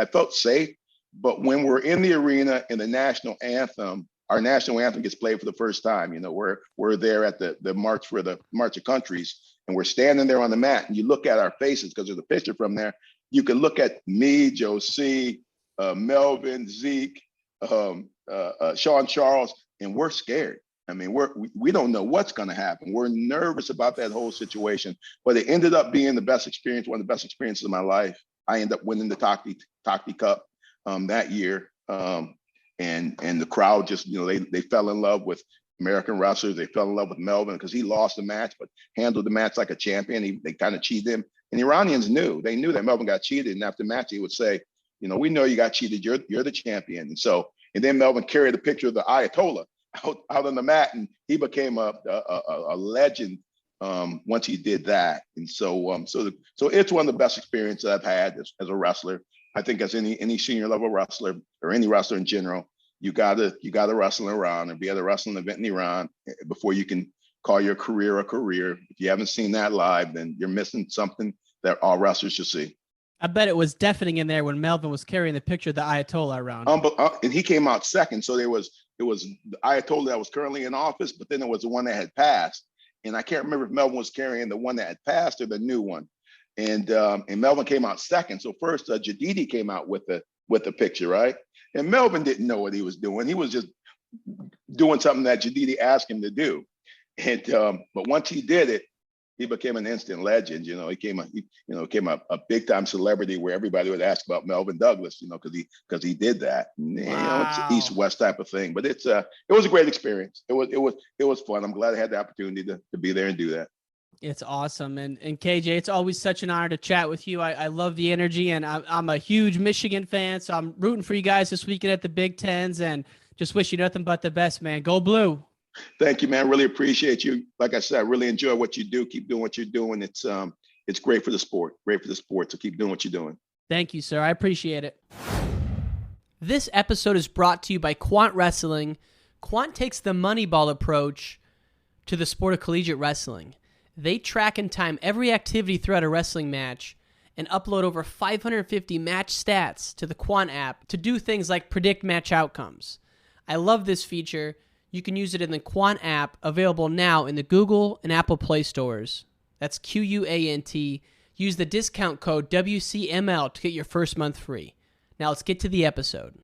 felt safe. But when we're in the arena and the national anthem, our national anthem gets played for the first time, you know, we're there at the March of Countries, and we're standing there on the mat, and you look at our faces, because there's a picture from there. You can look at me, Josie, Melvin, Zeke, Sean Charles, and we're scared. I mean, we don't know what's going to happen. We're nervous about that whole situation, but it ended up being the best experience, one of the best experiences of my life. I ended up winning the Takti Cup that year. And the crowd just, you know, they fell in love with American wrestlers. They fell in love with Melvin because he lost the match, but handled the match like a champion. They kind of cheated him. And the Iranians knew that Melvin got cheated. And after the match, he would say, you know, we know you got cheated. You're the champion. And then Melvin carried a picture of the Ayatollah out on the mat, and he became a legend once he did that. And so it's one of the best experiences I've had as a wrestler. I think as any senior level wrestler or any wrestler in general, you gotta wrestle in Iran or be at a wrestling event in Iran before you can call your career a career. If you haven't seen that live, then you're missing something that all wrestlers should see. I bet it was deafening in there when Melvin was carrying the picture of the Ayatollah around. And he came out second. So it was the Ayatollah that was currently in office, but then there was the one that had passed. And I can't remember if Melvin was carrying the one that had passed or the new one. And Melvin came out second. So first, Jadidi came out with the picture, right? And Melvin didn't know what he was doing. He was just doing something that Jadidi asked him to do. And but once he did it, he became an instant legend. You know, he became a big time celebrity where everybody would ask about Melvin Douglas. You know, because he did that. And, you know, it's East West type of thing. But it was a great experience. It was fun. I'm glad I had the opportunity to be there and do that. It's awesome. And KJ, it's always such an honor to chat with you. I love the energy, and I'm a huge Michigan fan, so I'm rooting for you guys this weekend at the Big Tens, and just wish you nothing but the best, man. Go Blue. Thank you, man. Really appreciate you. Like I said, I really enjoy what you do. Keep doing what you're doing. It's great for the sport. Great for the sport. So keep doing what you're doing. Thank you, sir. I appreciate it. This episode is brought to you by QUANT Wrestling. QUANT takes the Moneyball approach to the sport of collegiate wrestling. They track and time every activity throughout a wrestling match and upload over 550 match stats to the QUANT app to do things like predict match outcomes. I love this feature. You can use it in the QUANT app, available now in the Google and Apple Play stores. That's QUANT. Use the discount code WCML to get your first month free. Now let's get to the episode.